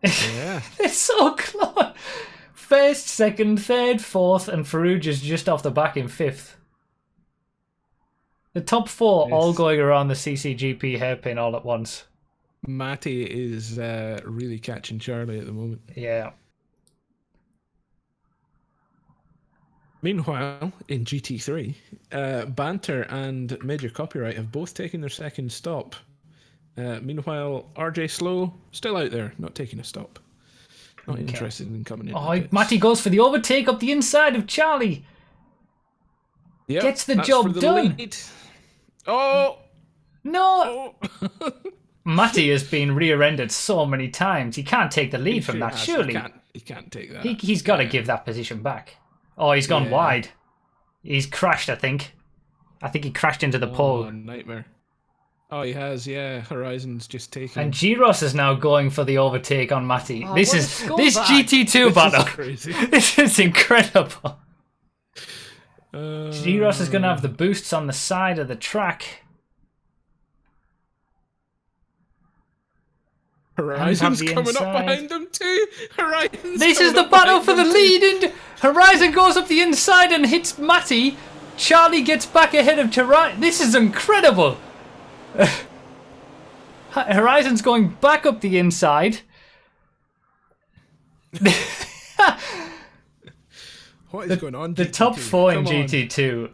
Yeah. It's so close. First, second, third, fourth, and Farouj is just off the back in fifth. The top four all going around the CCGP hairpin all at once. Matty is really catching Charlie at the moment. Yeah. Meanwhile, in GT3, Banter and Major Copyright have both taken their second stop. Meanwhile, RJ Slow still out there, not taking a stop. Not interested in coming in. Oh, Matty goes for the overtake up the inside of Charlie. Yep, gets the job done. Lead. Oh! No! Oh. Matty has been rear-ended so many times. He can't take the lead from that, surely. He can't take that. He's got to give that position back. Oh, he's gone wide. He's crashed, I think. I think he crashed into the pole. Nightmare. Oh, he has, yeah. Horizon's just taken. And G-Ross is now going for the overtake on Matty. This GT2 battle. This is crazy. This is incredible. G-Ross is going to have the boosts on the side of the track. Horizon's coming up behind them too. This is the battle for the lead, and Horizon goes up the inside and hits Matty. Charlie gets back ahead of Horizon. This is incredible. Horizon's going back up the inside. What is going on? The top four in GT2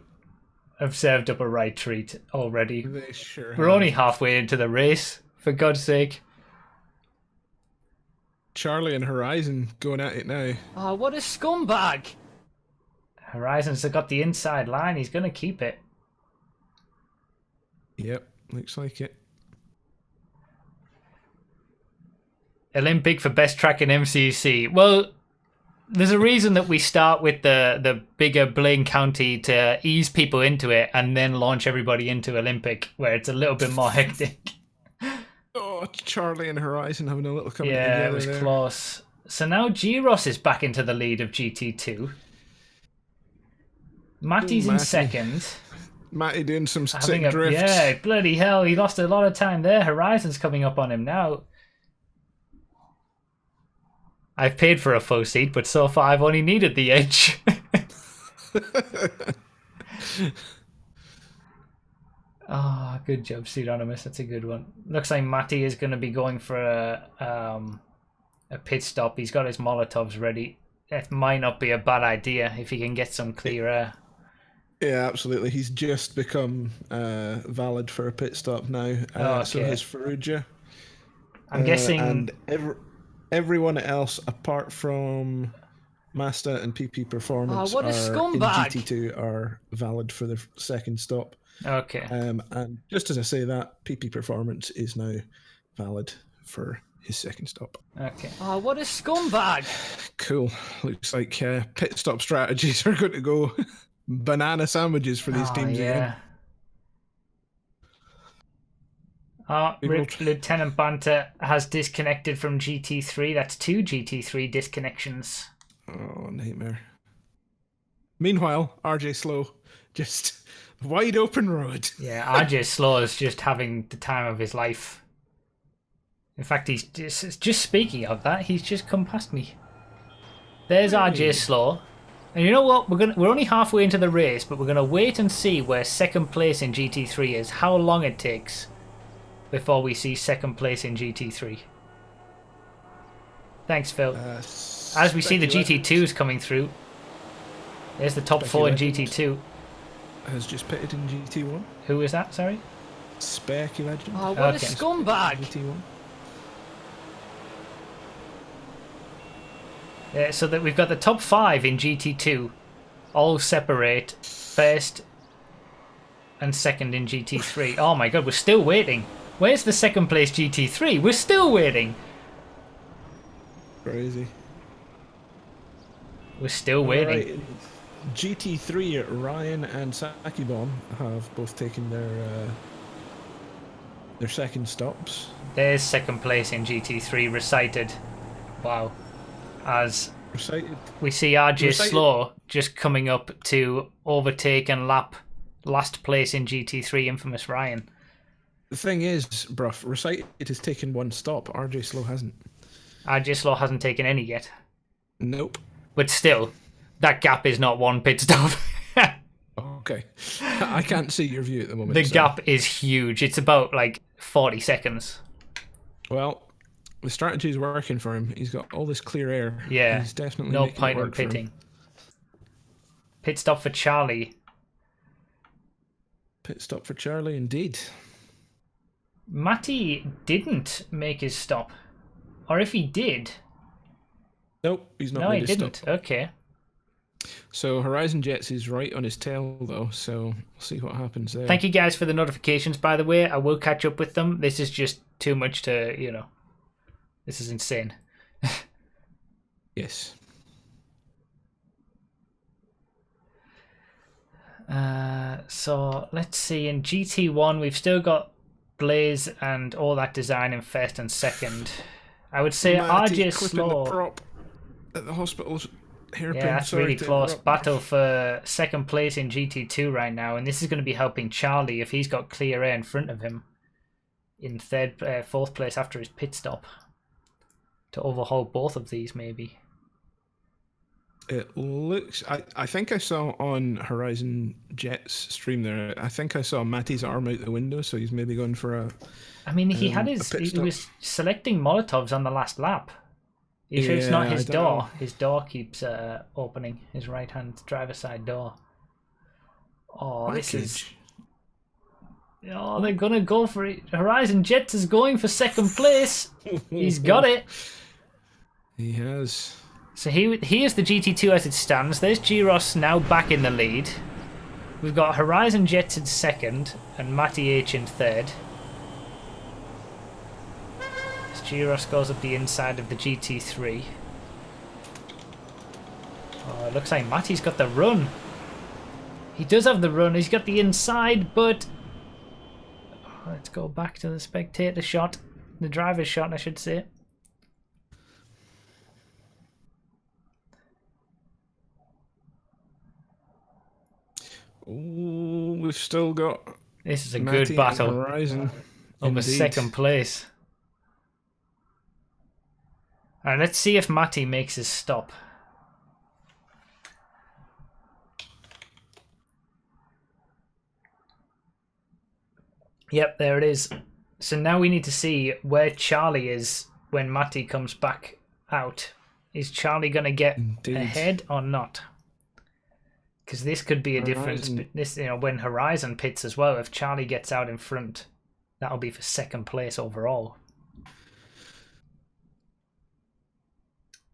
have served up a right treat already. They sure We're only halfway into the race, for God's sake. Charlie and Horizon going at it now. Oh, what a scumbag! Horizon's got the inside line. He's going to keep it. Yep, looks like it. Olympic for best track in MCEC. Well, there's a reason that we start with the bigger Blaine County to ease people into it and then launch everybody into Olympic, where it's a little bit more hectic. Oh, Charlie and Horizon having a little coming together. Yeah, it was close. So now G-Ross is back into the lead of GT2. Matty's in second. Matty doing some sick drifts. Yeah, bloody hell, he lost a lot of time there. Horizon's coming up on him now. I've paid for a faux seat, but so far I've only needed the edge. Oh, good job, Pseudonymous. That's a good one. Looks like Matty is going to be going for a pit stop. He's got his Molotovs ready. It might not be a bad idea if he can get some clear air. Yeah, absolutely. He's just become valid for a pit stop now. So has Farouja. I'm guessing... And everyone else apart from Masta and PP Performance what a are scumbag. in GT2 are valid for their second stop. Okay. And just as I say that, PP Performance is now valid for his second stop. Okay. Oh, what a scumbag. Cool. Looks like pit stop strategies are going to go banana sandwiches for these teams again. Lieutenant Banter has disconnected from GT3. That's 2 GT3 disconnections. Oh, nightmare. Meanwhile, RJ Slow, just wide open road. Yeah, RJ Slow is just having the time of his life. In fact, he's just speaking of that, he's just come past me. There's RJ Slow. And you know what? We're only halfway into the race, but we're gonna wait and see where second place in GT3 is, how long it takes before we see second place in GT3. Thanks, Phil. As we see the GT2s coming through. There's the top 4 in GT2. Has just pitted in GT1. Who is that, sorry? Specky Legend. Oh, what a scumbag. GT1. Yeah, so that we've got the top 5 in GT2 all separate first and second in GT3. Oh my god, we're still waiting. Where's the second place GT3? We're still waiting. Crazy. We're still waiting. Right. GT3, Ryan and Sakibon have both taken their second stops. There's second place in GT3 recited. Wow. As Recited. we see RJ Slow just coming up to overtake and lap last place in GT3, infamous Ryan. The thing is, bruv, Recited has taken one stop. RJ Slow hasn't. RJ Slow hasn't taken any yet. Nope. But still, that gap is not one pit stop. Okay. I can't see your view at the moment. The gap is huge. It's about like 40 seconds. Well, the strategy is working for him. He's got all this clear air. Yeah. He's definitely No making point it in work for him. pitting. Pit stop for Charlie. Pit stop for Charlie, indeed. Matty didn't make his stop. Or if he did... Nope, he's not No, he made his didn't. stop. Okay. So Horizon Jets is right on his tail, though, so we'll see what happens there. Thank you guys for the notifications, by the way. I will catch up with them. This is just too much to, you know... This is insane. Yes. So let's see. In GT1, we've still got Blaze and all that design in first and second. I would say Matty RJ clipping Slow. the prop at the hospital's hairpin. Yeah, that's Sorry really to close. interrupt. Battle for second place in GT2 right now, and this is going to be helping Charlie if he's got clear air in front of him in fourth place after his pit stop to overhaul both of these, maybe. It looks... I think I saw on Horizon Jets stream there, I think I saw Matty's arm out the window, so he's maybe going for a... I mean, he had a his. pit He stop. was selecting Molotovs on the last lap. You sure it's not Yeah, his I don't door? know. His door keeps opening. His right-hand driver's side door. Oh, this is. Oh, they're gonna go for it. Horizon Jets is going for second place. He's got it. He has. So here's the GT2 as it stands. There's Giros now back in the lead. We've got Horizon Jets in second and Matty H in third. As Giros goes up the inside of the GT3. Oh, it looks like Matty's got the run. He does have the run. He's got the inside, but... Let's go back to the spectator shot. The driver's shot, I should say. Ooh, we've still got This is a Matty good battle and Horizon. over Indeed. second place. Alright, let's see if Matty makes his stop. Yep, there it is. So now we need to see where Charlie is when Matty comes back out. Is Charlie going to get Indeed. ahead or not? Because this could be a difference. Horizon. This, you know, when Horizon pits as well, if Charlie gets out in front, that'll be for second place overall.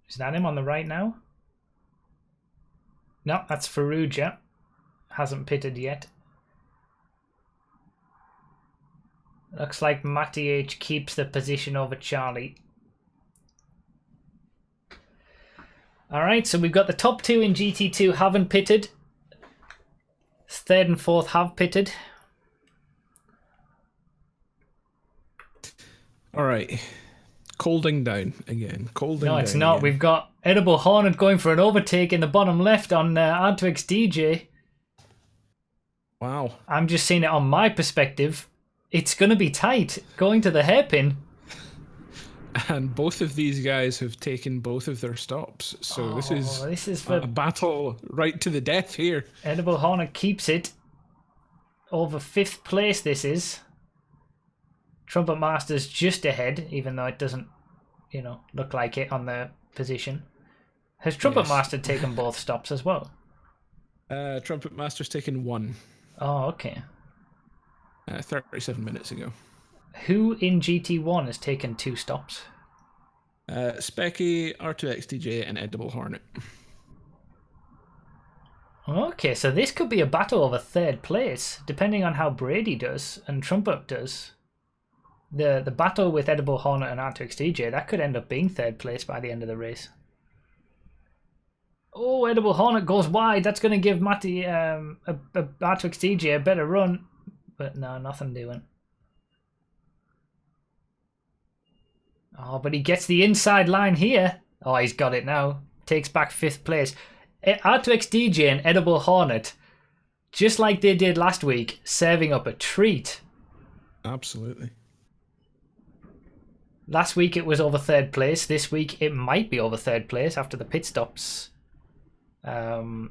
Is that him on the right now? No, that's Ferrugia. Hasn't pitted yet. Looks like Matty H keeps the position over Charlie. Alright, so we've got the top 2 in GT2 haven't pitted. 3rd and 4th have pitted. Alright. Colding down again. Colding down. No, it's not. Again. We've got Edible Hornet going for an overtake in the bottom left on R2X DJ. Wow. I'm just seeing it on my perspective. It's going to be tight going to the hairpin. And both of these guys have taken both of their stops. So this is for a battle right to the death here. Edible Hornet keeps it over 5th place. This is Trumpet Master's just ahead, even though it doesn't, look like it on the position. Has Trumpet Master taken both stops as well? Trumpet Master's taken 1. Oh, okay. 37 minutes ago. Who in GT1 has taken 2 stops? Specky, R2XDJ, and Edible Hornet. Okay, so this could be a battle over 3rd place, depending on how Brady does and Trumpet does. The battle with Edible Hornet and R2XDJ, that could end up being 3rd place by the end of the race. Oh, Edible Hornet goes wide. That's going to give Matty R2XDJ a better run. But no, nothing doing. Oh, but he gets the inside line here. Oh, he's got it now. Takes back 5th place. R2XDJ and Edible Hornet, just like they did last week, serving up a treat. Absolutely. Last week it was over 3rd place. This week it might be over 3rd place after the pit stops all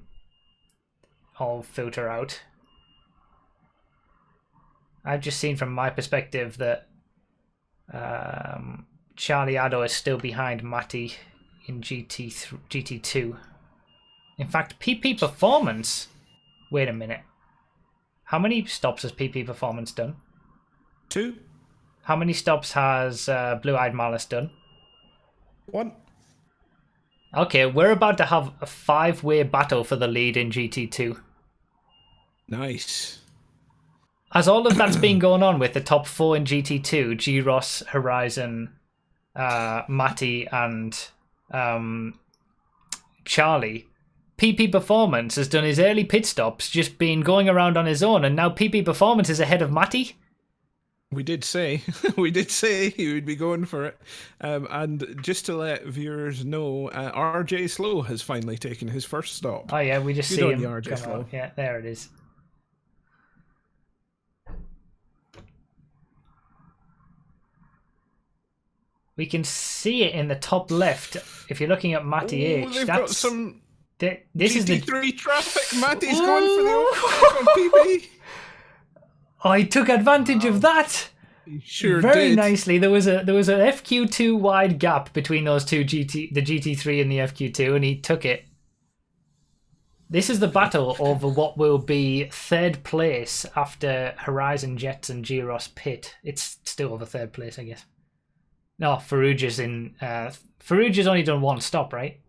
filter out. I've just seen from my perspective that Charlie Addo is still behind Matty in GT2. In fact, PP Performance... Wait a minute. How many stops has PP Performance done? 2. How many stops has Blue-Eyed Malice done? 1. Okay, we're about to have a 5-way battle for the lead in GT2. Nice. As all of that's been going on with the top 4 in GT2, G-Ross, Horizon, Matty, and Charlie, PP Performance has done his early pit stops, just been going around on his own, and now PP Performance is ahead of Matty. We did say he would be going for it. And just to let viewers know, RJ Slow has finally taken his first stop. Oh yeah, we just Good see on him you, RJ come Slow. out. Yeah, there it is. We can see it in the top left. If you're looking at Matty H, they've that's got some this GT3 is the traffic. Matty's going for the overtake on PB. Oh, he took advantage of that. He sure Very did. nicely. There was a FQ2 wide gap between those two the GT3 and the FQ2, and he took it. This is the battle over what will be 3rd place after Horizon Jets and G-Ross pit. It's still over 3rd place, I guess. No, Ferrugia's in. Ferrugia's only done 1 stop, right?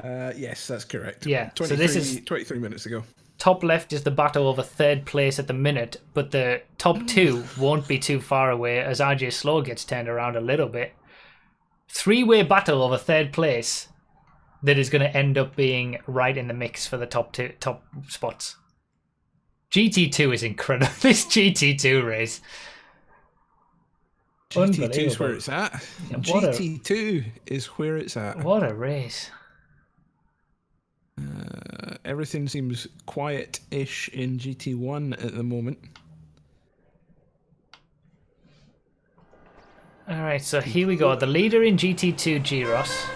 Yes, that's correct. Yeah. 23, So this is 23 minutes ago. top left is the battle over 3rd place at the minute, but the top 2 won't be too far away as RJ Slow gets turned around a little bit. 3-way battle over 3rd place that is going to end up being right in the mix for the top spots. GT2 is incredible. This GT2 race. GT2 is where it's at. Yeah, GT2 is where it's at. What a race. Everything seems quiet-ish in GT1 at the moment. Alright, so here we go. The leader in GT2, G-Ross,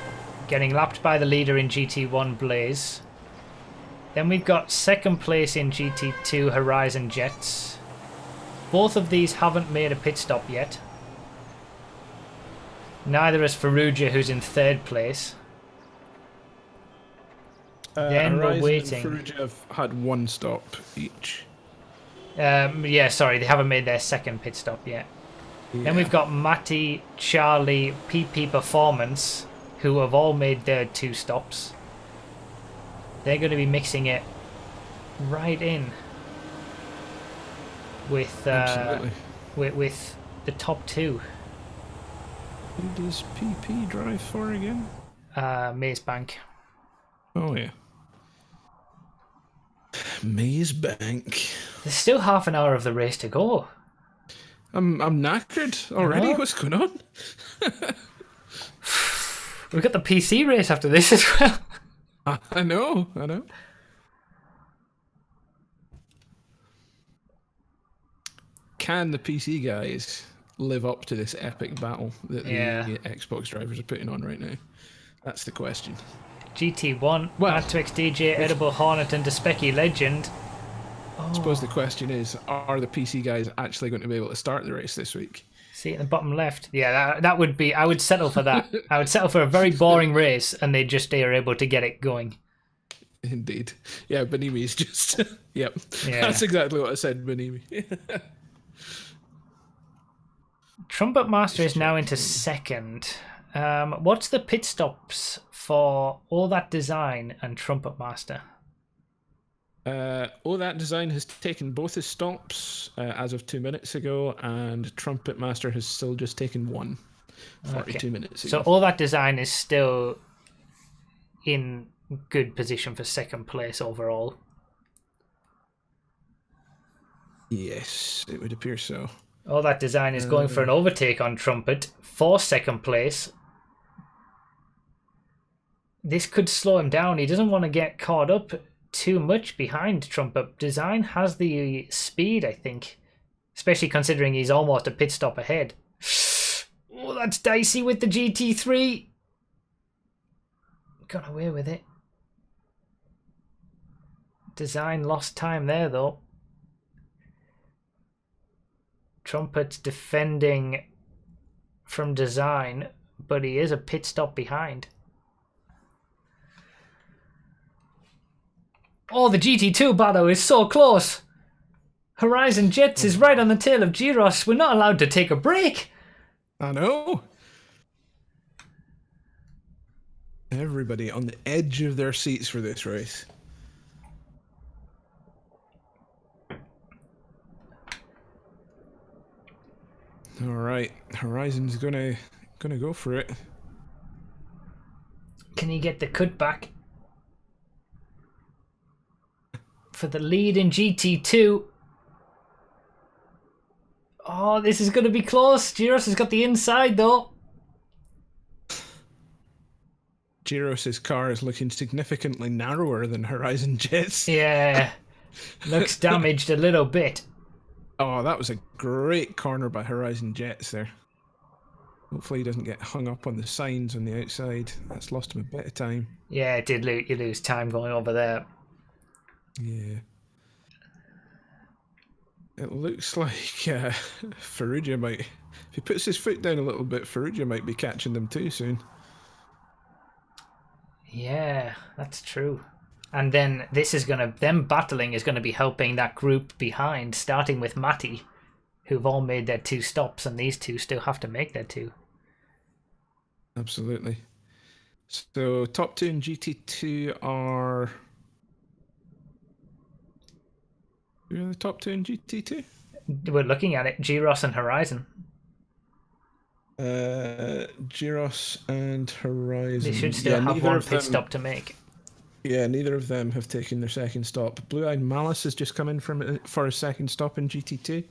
getting lapped by the leader in GT1, Blaze. Then we've got 2nd place in GT2, Horizon Jets. Both of these haven't made a pit stop yet. Neither has Ferrugia, who's in 3rd place. Then Horizon we're waiting. and Ferrugia have had 1 stop each. Yeah, sorry, they haven't made their 2nd pit stop yet. Yeah. Then we've got Matty, Charlie, PP Performance, who have all made their 2 stops. They're going to be mixing it right in with with the top 2. Who does PP drive for again? Maze Bank. Oh yeah. Maze Bank. There's still half an hour of the race to go. I'm knackered already. What's going on? We've got the PC race after this as well. I know. Can the PC guys live up to this epic battle that the Xbox drivers are putting on right now? That's the question. GT1, Matrix DJ, Edible Hornet, and Specky Legend. I suppose the question is, are the PC guys actually going to be able to start the race this week? See, in the bottom left. Yeah, that would be... I would settle for that. I would settle for a very boring race, and they are able to get it going. Indeed. Yeah, Benimi's just... Yep. Yeah. That's exactly what I said, Benimi. Trumpet Master is now into second. What's the pit stops for All That Design and Trumpet Master? All That Design has taken both his stops as of 2 minutes ago, and Trumpet Master has still just taken one 42 minutes ago. So All That Design is still in good position for second place overall. Yes, it would appear so. All That Design is going for an overtake on Trumpet for second place. This could slow him down. He doesn't want to get caught up too much behind Trumpet. Design has the speed, I think, especially considering he's almost a pit stop ahead. Oh, that's dicey with the GT3. Got away with it. Design lost time there, though. Trumpet's defending from Design, but he is a pit stop behind. Oh, the GT2 battle is so close. Horizon Jets is right on the tail of Gyros. We're not allowed to take a break. I know. Everybody on the edge of their seats for this race. All right, Horizon's gonna go for it. Can he get the cutback for the lead in GT2? Oh, this is going to be close. Gyros has got the inside though. Gyros' car is looking significantly narrower than Horizon Jet's. Yeah, looks damaged a little bit. Oh, that was a great corner by Horizon Jets there. Hopefully he doesn't get hung up on the signs on the outside. That's lost him a bit of time. Yeah, it did. You lose time going over there. Yeah. It looks like Ferrugia might... If he puts his foot down a little bit, Ferrugia might be catching them too soon. Yeah, that's true. And then this is going to... Them battling is going to be helping that group behind, starting with Matty, who've all made their 2 stops, and these 2 still have to make their 2. Absolutely. So, top 2 in GT2 are... Who are the top 2 in GT2? We're looking at it. Gyros and Horizon. Gyros and Horizon. They should still have one pit stop to make. Yeah, neither of them have taken their second stop. Blue Eyed Malice has just come in for a second stop in GT2.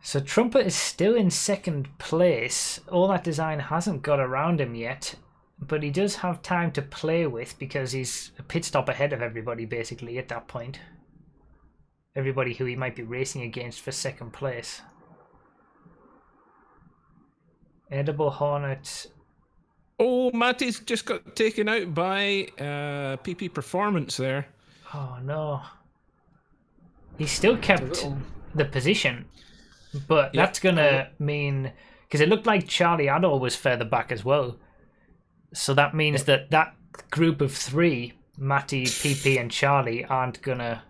So Trumpet is still in second place. All That Design hasn't got around him yet, but he does have time to play with because he's a pit stop ahead of everybody basically at that point. Everybody who he might be racing against for second place. Edible Hornet. Oh, Matty's just got taken out by PP Performance there. Oh no. He still kept the position, but that's going to mean... Because it looked like Charlie Adol was further back as well. So that means that group of 3, Matty, PP and Charlie, aren't going to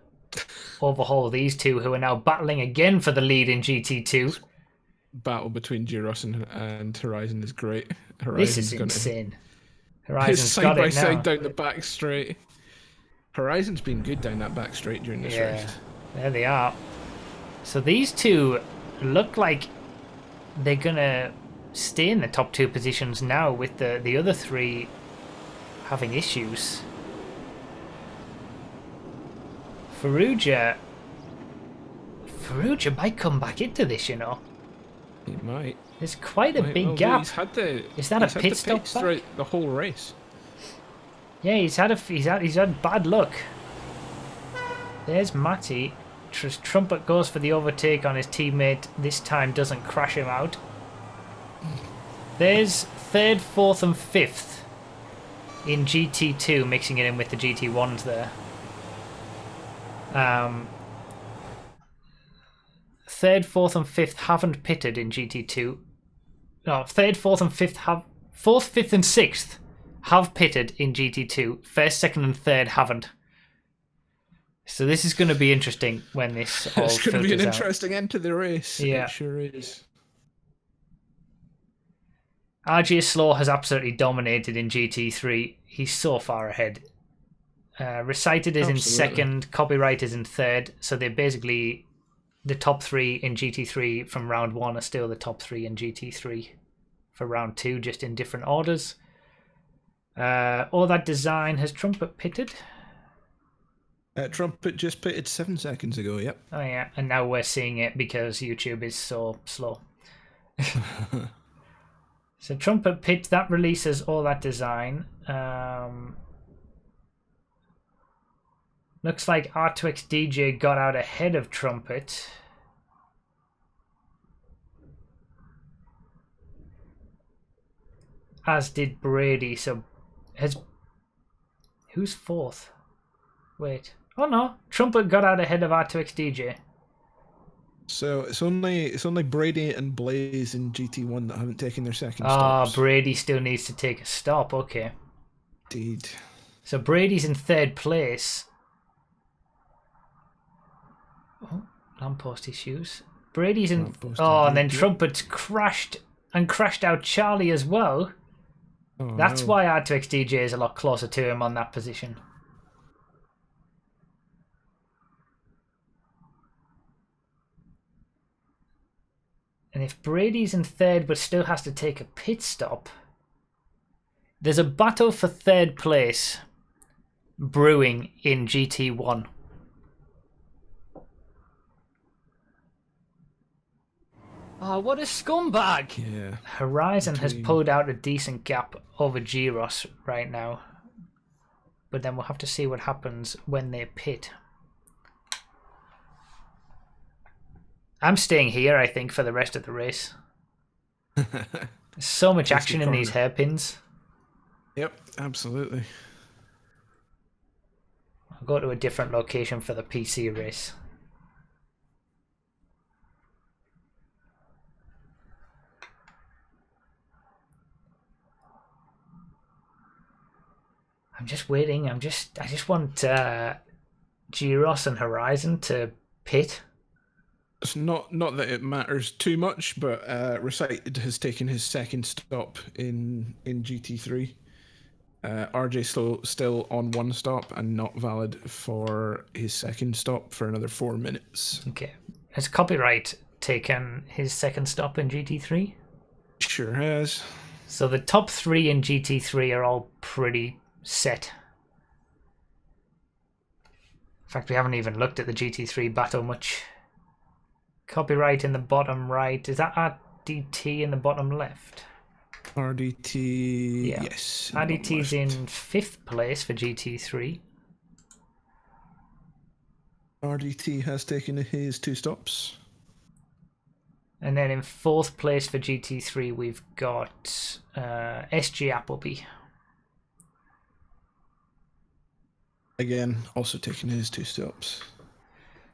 overhaul these 2 who are now battling again for the lead in GT2. battle between Gyros and Horizon is great. This Horizon's is gonna insane. his Horizon's side got by it now. side down the back straight. Horizon's been good down that back straight during this Yeah, race. there they are. So these two look like they're gonna stay in the top 2 positions now, with the other 3 having issues. Faruja might come back into this, you know. He might. There's quite a Might big well do. gap. He's had the. Is that a he's had pit the stop pits back? throughout the whole race. Yeah, he's had bad luck. There's Matty. Trumpet goes for the overtake on his teammate. This time doesn't crash him out. There's 3rd, 4th and 5th in GT2, mixing it in with the GT1s there. 3rd, 4th and 5th haven't pitted in GT2. No, 3rd, 4th and 5th have... 4th, 5th and 6th have pitted in GT2. 1st, 2nd and 3rd haven't. So this is going to be interesting when this all It's going to be an filters out. interesting end to the race. Yeah. It sure is. RJ Slow has absolutely dominated in GT3. He's so far ahead. Recited is in Absolutely. 2nd, Copyright is in 3rd. So they're basically the top 3 in GT3 from round 1 are still the top 3 in GT3 for round 2, just in different orders. All that design has Trumpet pitted. Trumpet just pitted 7 seconds ago. Yep. Oh yeah, and now we're seeing it because YouTube is so slow. So Trumpet pit, that releases all that design. Looks like R2X DJ got out ahead of Trumpet. As did Brady. So who's 4th? Wait. Oh no, Trumpet got out ahead of R2X DJ. So it's only Brady and Blaze in GT1 that haven't taken their second Ah, stops. Brady still needs to take a stop. Okay. Indeed. So Brady's in 3rd place. Oh, lamppost issues. Brady's in... Lamppost Oh, and then indeed, yeah. Trumpet's crashed out Charlie as well. Oh, That's no. why R2X DJ is a lot closer to him on that position. And if Brady's in 3rd but still has to take a pit stop, there's a battle for 3rd place brewing in GT1. Oh, what a scumbag! Yeah. Horizon has Between- pulled out a decent gap over Gyros right now. But then we'll have to see what happens when they pit. I'm staying here, I think, for the rest of the race. There's so much Tasty action in these hairpins. Yep, absolutely. I'll go to a different location for the PC race. I'm just waiting. I just want Gyros and Horizon to pit. It's not that it matters too much, but Recited has taken his second stop in GT3. RJ still on 1 stop and not valid for his second stop for another 4 minutes. Okay. Has Copyright taken his second stop in GT3? Sure has. So the top 3 in GT3 are all pretty set. In fact, we haven't even looked at the GT3 battle much. Copyright in the bottom right. Is that RDT in the bottom left? RDT, Yeah. yes. RDT's in 5th place for GT3. RDT has taken his 2 stops. And then in 4th place for GT3, we've got SG Appleby. Again, also taking his 2 stops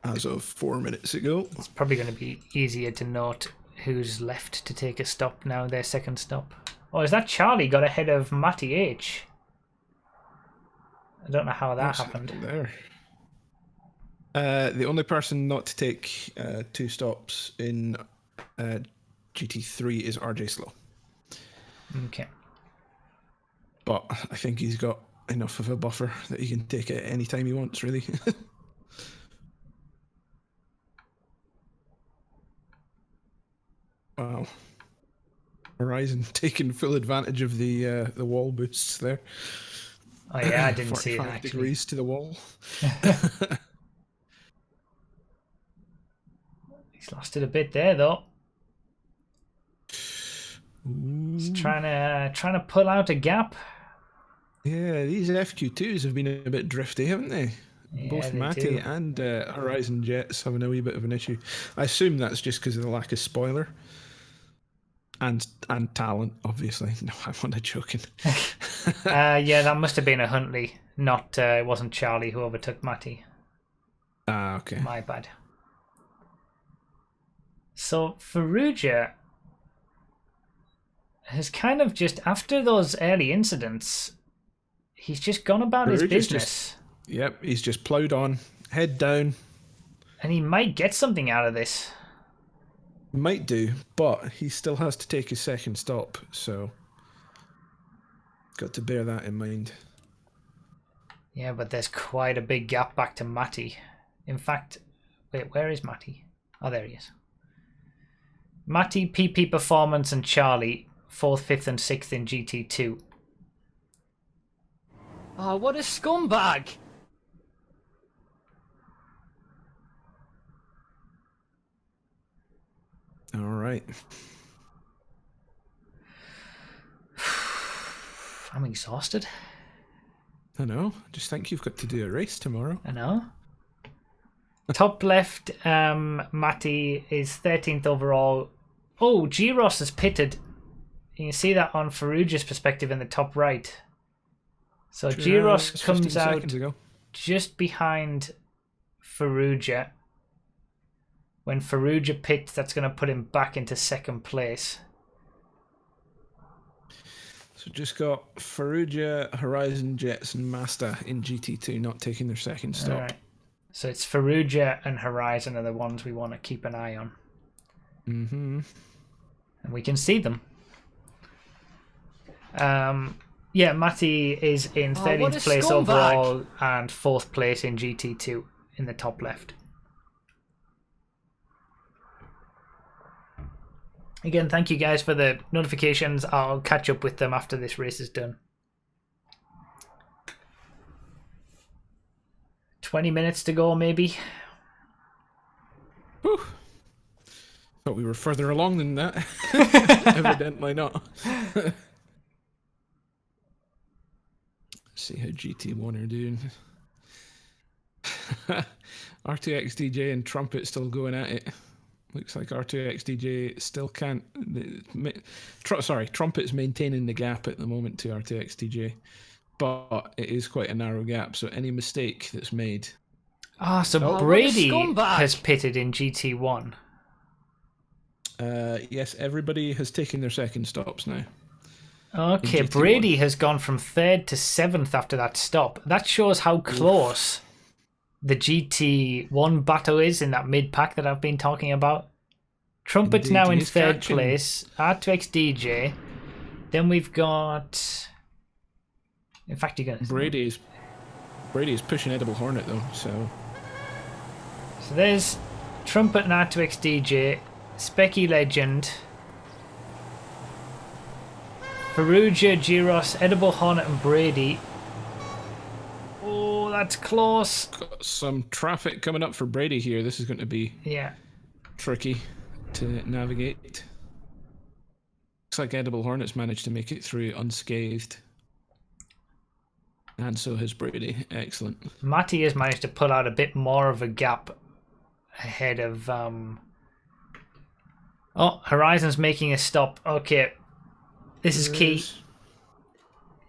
as of 4 minutes ago. It's probably going to be easier to note who's left to take a stop now, their second stop. Oh, is that Charlie got ahead of Matty H? I don't know how that What's happened. happening there? The only person not to take 2 stops in GT3 is RJ Slow. Okay. But I think he's got enough of a buffer that he can take it any time he wants, really. Wow. Horizon taking full advantage of the wall boosts there. Oh yeah, I didn't see it 45 actually. degrees to the wall. He's lost it a bit there though. He's Ooh. trying to pull out a gap. Yeah, these FQ2s have been a bit drifty, haven't they? Yeah, Both they Matty do. and Horizon Jets having a wee bit of an issue. I assume that's just because of the lack of spoiler. And talent, obviously. No, I'm only joking. Yeah, that must have been a Huntley, not it wasn't Charlie who overtook Matty. Ah, okay. My bad. So Ferrugia has kind of just, after those early incidents, he's just gone about his Ferrugia's business. Yep, he's just ploughed on, head down. And he might get something out of this. Might do, but he still has to take his second stop, so got to bear that in mind. Yeah, but there's quite a big gap back to Matty. In fact, wait, where is Matty? Oh, there he is. Matty, PP Performance, and Charlie, 4th, 5th, and 6th in GT2. Oh, what a scumbag! All right. I'm exhausted. I know. Just think you've got to do a race tomorrow. I know. Top left, Matty is 13th overall. Oh, G-Ross has pitted. You can see that on Ferrugia's perspective in the top right. So G-Ross comes out just behind Ferrugia. When Ferrugia pits, that's going to put him back into second place. So just got Ferrugia, Horizon, Jets, and Mazda in GT2 not taking their second stop. All right. So it's Ferrugia and Horizon are the ones we want to keep an eye on. Mm-hmm. And we can see them. Yeah, Matty is in 13th place scumbag. overall and 4th place in GT2 in the top left. Again, thank you guys for the notifications. I'll catch up with them after this race is done. 20 minutes to go, maybe. Whew. Thought we were further along than that. Evidently not. See how GT1 are doing. R2XDJ and Trumpet still going at it. Looks like R2XDJ still can't. Trumpet's maintaining the gap at the moment to R2XDJ, but it is quite a narrow gap. So any mistake that's made. Ah, so Brady has pitted in GT1. Yes, everybody has taken their second stops now. Okay, Brady has gone from 3rd to 7th after that stop. That shows how close the GT1 battle is in that mid-pack that I've been talking about. Trumpet's now in 3rd place. R2XDJ. Then we've got... In fact, you're going to... Brady is pushing Edible Hornet, though, so... So there's Trumpet and R2XDJ. Specky Legend. Ferrugia, Giros, Edible Hornet and Brady. Oh, that's close. Got some traffic coming up for Brady here. This is going to be tricky to navigate. Looks like Edible Hornet's managed to make it through unscathed. And so has Brady. Excellent. Matty has managed to pull out a bit more of a gap ahead of... Oh, Horizon's making a stop. Okay. This is key.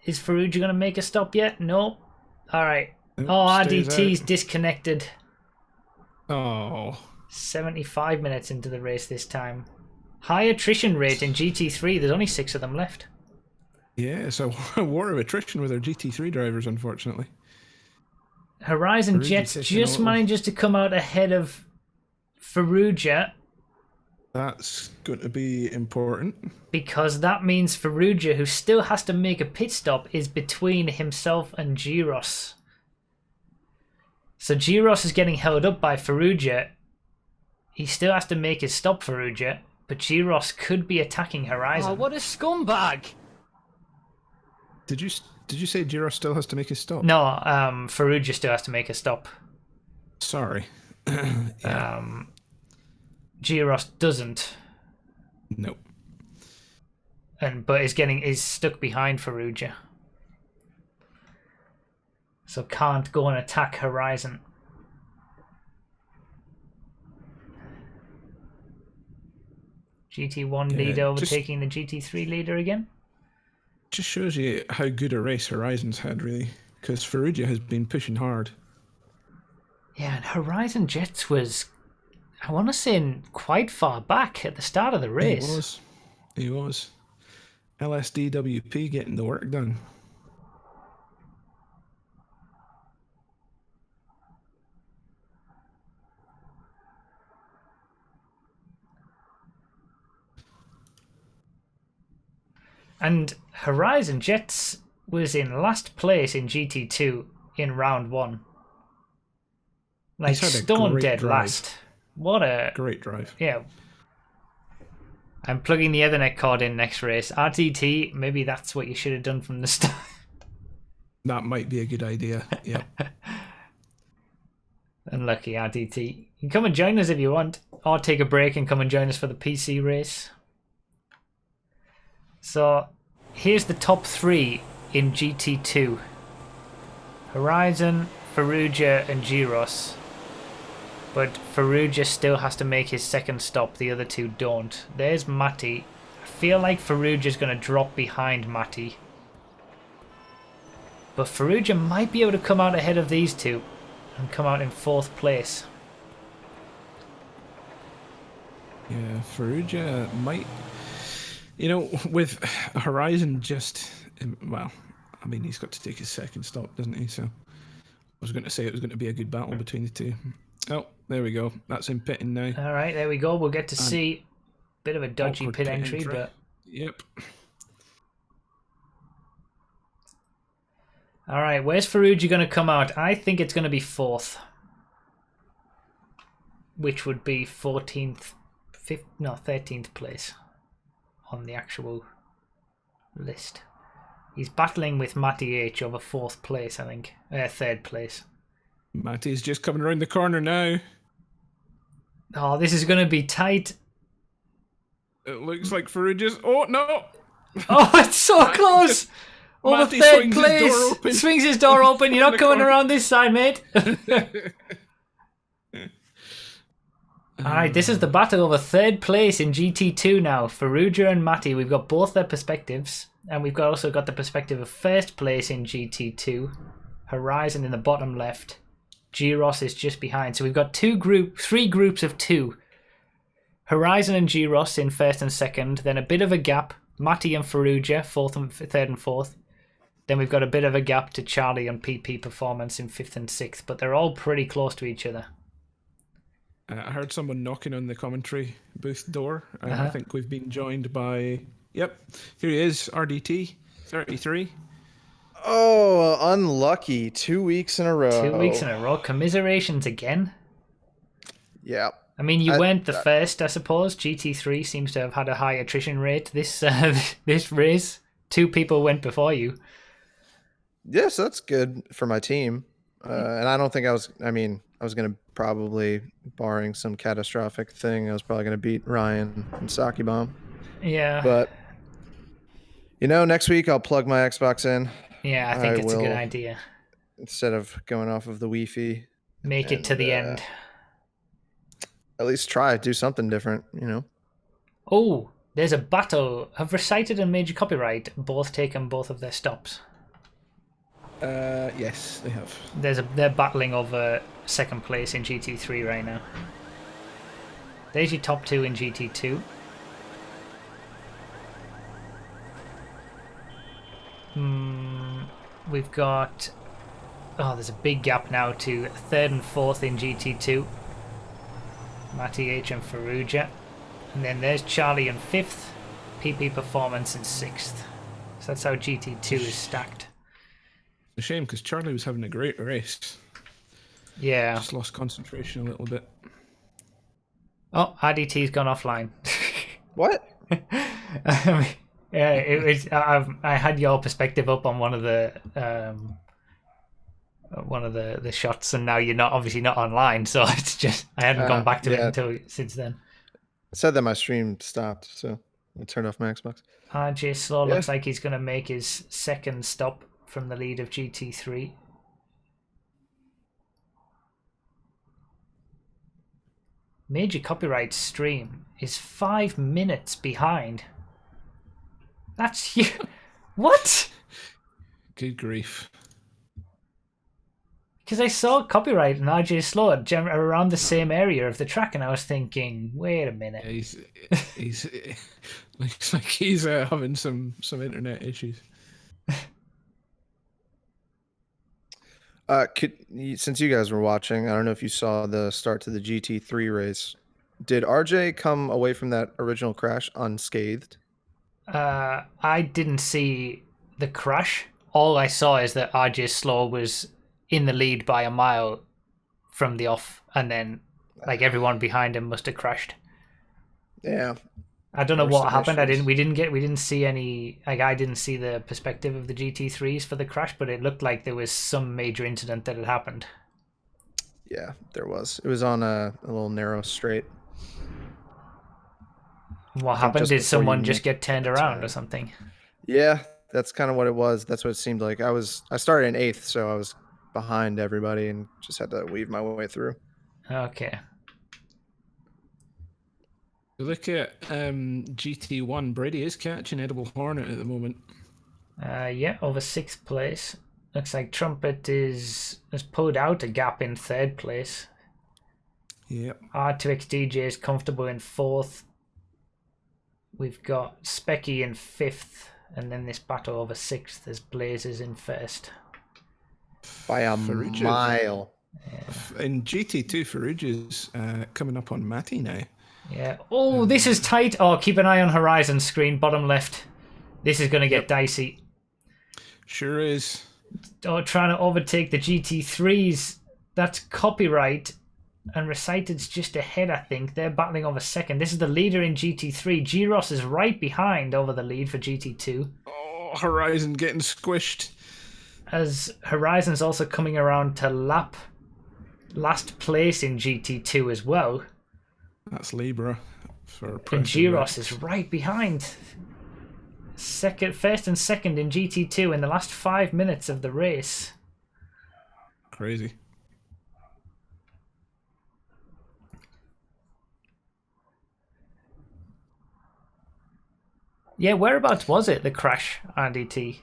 Is Ferrugia going to make a stop yet? No. Alright. Oh, RDT's disconnected. Oh. 75 minutes into the race this time. High attrition rate in GT3. There's only 6 of them left. Yeah, so a war of attrition with our GT3 drivers, unfortunately. Horizon Jets just manages to come out ahead of Ferrugia. That's going to be important. Because that means Ferrugia, who still has to make a pit stop, is between himself and Giros. So Giros is getting held up by Ferrugia. He still has to make his stop, Ferrugia, but Giros could be attacking Horizon. Oh, what a scumbag! Did you say Giro still has to make his stop? No, Ferrugia still has to make a stop. Sorry. Giros doesn't. Nope. But is stuck behind Ferrugia. So can't go and attack Horizon. GT1 leader overtaking the GT3 leader again. Just shows you how good a race Horizon's had, really. Because Ferrugia has been pushing hard. Yeah, and Horizon Jets was, I want to say, quite far back at the start of the race. He was. LSDWP getting the work done. And Horizon Jets was in last place in GT2 in round 1. Like stone dead drive. last. What a great drive. Yeah. I'm plugging the Ethernet cord in next race. RTT, maybe that's what you should have done from the start. That might be a good idea. Yeah. Unlucky RTT. You can come and join us if you want, or take a break and come and join us for the PC race. So here's the top 3 in GT2. Horizon, Ferrugia and Giros. But Ferrugia still has to make his second stop, the other two don't. There's Matty. I feel like Ferrugia's going to drop behind Matty. But Ferrugia might be able to come out ahead of these two and come out in 4th place. Yeah, Ferrugia might... You know, with Horizon just... Well, I mean, he's got to take his second stop, doesn't he? So I was going to say it was going to be a good battle between the two. Oh, there we go. That's him pitting now. All right, there we go. We'll get to see a bit of a dodgy pit entry, but... Yep. All right, where's Ferrugia going to come out? I think it's going to be 4th. Which would be 14th... 13th place on the actual list. He's battling with Matty H over 4th place, I think. 3rd place. Matty's just coming around the corner now. Oh, this is going to be tight. It looks like Ferrugia's... Oh, no! Oh, it's so close! Over Matty 3rd place! Swings his door open. You're not coming around this side, mate. Alright, this is the battle over 3rd place in GT2 now. Ferrugia and Matty, we've got both their perspectives. And we've also got the perspective of 1st place in GT2. Horizon in the bottom left. Giros is just behind. So we've got 3 groups of 2. Horizon and Giros in 1st and 2nd. Then a bit of a gap. Matty and Ferrugia, 3rd and 4th. Then we've got a bit of a gap to Charlie and PP Performance in 5th and 6th. But they're all pretty close to each other. I heard someone knocking on the commentary booth door. I think we've been joined by... Yep, here he is, RDT, 33. Oh, unlucky. 2 weeks in a row. 2 weeks in a row. Commiserations again. Yeah. I mean, you weren't the first, I suppose. GT3 seems to have had a high attrition rate this this race. 2 people went before you. Yes, that's good for my team. And I don't think I was going to probably, barring some catastrophic thing, I was probably going to beat Ryan and Saki Bomb. Yeah. But, next week I'll plug my Xbox in. Yeah, I think it's a good idea. Instead of going off of the Wi-Fi. Make it to the end. At least do something different, Oh, there's a battle. Have Recited and Major Copyright both taken both of their stops? Yes, they have. They're battling over 2nd place in GT3 right now. There's your top 2 in GT2. We've got... Oh, there's a big gap now to 3rd and 4th in GT2. Matty H and Ferrugia. And then there's Charlie in 5th, PP Performance in 6th. So that's how GT2 is stacked. It's a shame because Charlie was having a great race. Yeah. Just lost concentration a little bit. Oh, RDT's gone offline. What? Yeah, it was. I had your perspective up on one of the shots, and now you're not obviously not online. So it's just I hadn't gone back to it until since then. I said that my stream stopped, so I turned off my Xbox. RJ Slow looks like he's going to make his second stop from the lead of GT3. Major Copyright stream is 5 minutes behind. That's you. What? Good grief. Because I saw Copyright and RJ Slow around the same area of the track, and I was thinking, wait a minute. Yeah, he's looks like he's having some internet issues. Since you guys were watching, I don't know if you saw the start to the GT3 race. Did RJ come away from that original crash unscathed? I didn't see the crash. All I saw is that RJ Slow was in the lead by a mile from the off, and then like everyone behind him must have crashed. Yeah. I don't know what happened. We didn't see any. Like I didn't see the perspective of the GT3s for the crash, but it looked like there was some major incident that had happened. Yeah, there was. It was on a little narrow straight. What happened? Did someone just get turned around or something? Yeah, that's kind of what it was. That's what it seemed like. I started in 8th, so I was behind everybody and just had to weave my way through. Okay. Look at GT1. Brady is catching Edible Hornet at the moment. Yeah, over 6th place. Looks like Trumpet has pulled out a gap in 3rd place. Yep. R2XDJ is comfortable in 4th. We've got Specky in 5th, and then this battle over 6th as Blazers in 1st. By a mile. Yeah. In GT2, Farouja's coming up on Matty now. Yeah. Oh, this is tight. Oh, keep an eye on Horizon screen, bottom left. This is going to get dicey. Sure is. Oh, trying to overtake the GT3s. That's Copyright. And Recited's just ahead, I think. They're battling over 2nd. This is the leader in GT3. G-Ross is right behind over the lead for GT2. Oh, Horizon getting squished. As Horizon's also coming around to lap last place in GT2 as well. That's Libra. And G-Ross is right behind. First and second in GT2 in the last 5 minutes of the race. Crazy. Yeah, whereabouts was it, the crash, RDT?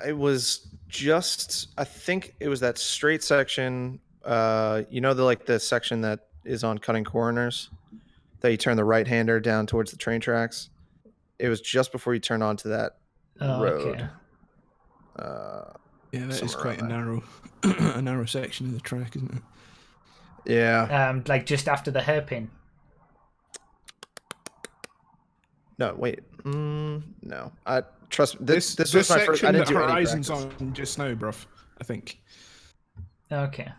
It was just, I think it was that straight section, the section that is on cutting corners, that you turn the right-hander down towards the train tracks. It was just before you turn onto that road. Okay. Yeah, that is quite a narrow section of the track, isn't it? Yeah. Like just after the hairpin. No, wait. No. Trust me. This was my first. I didn't do Horizon's any practice on just now, bruv. I think. Okay.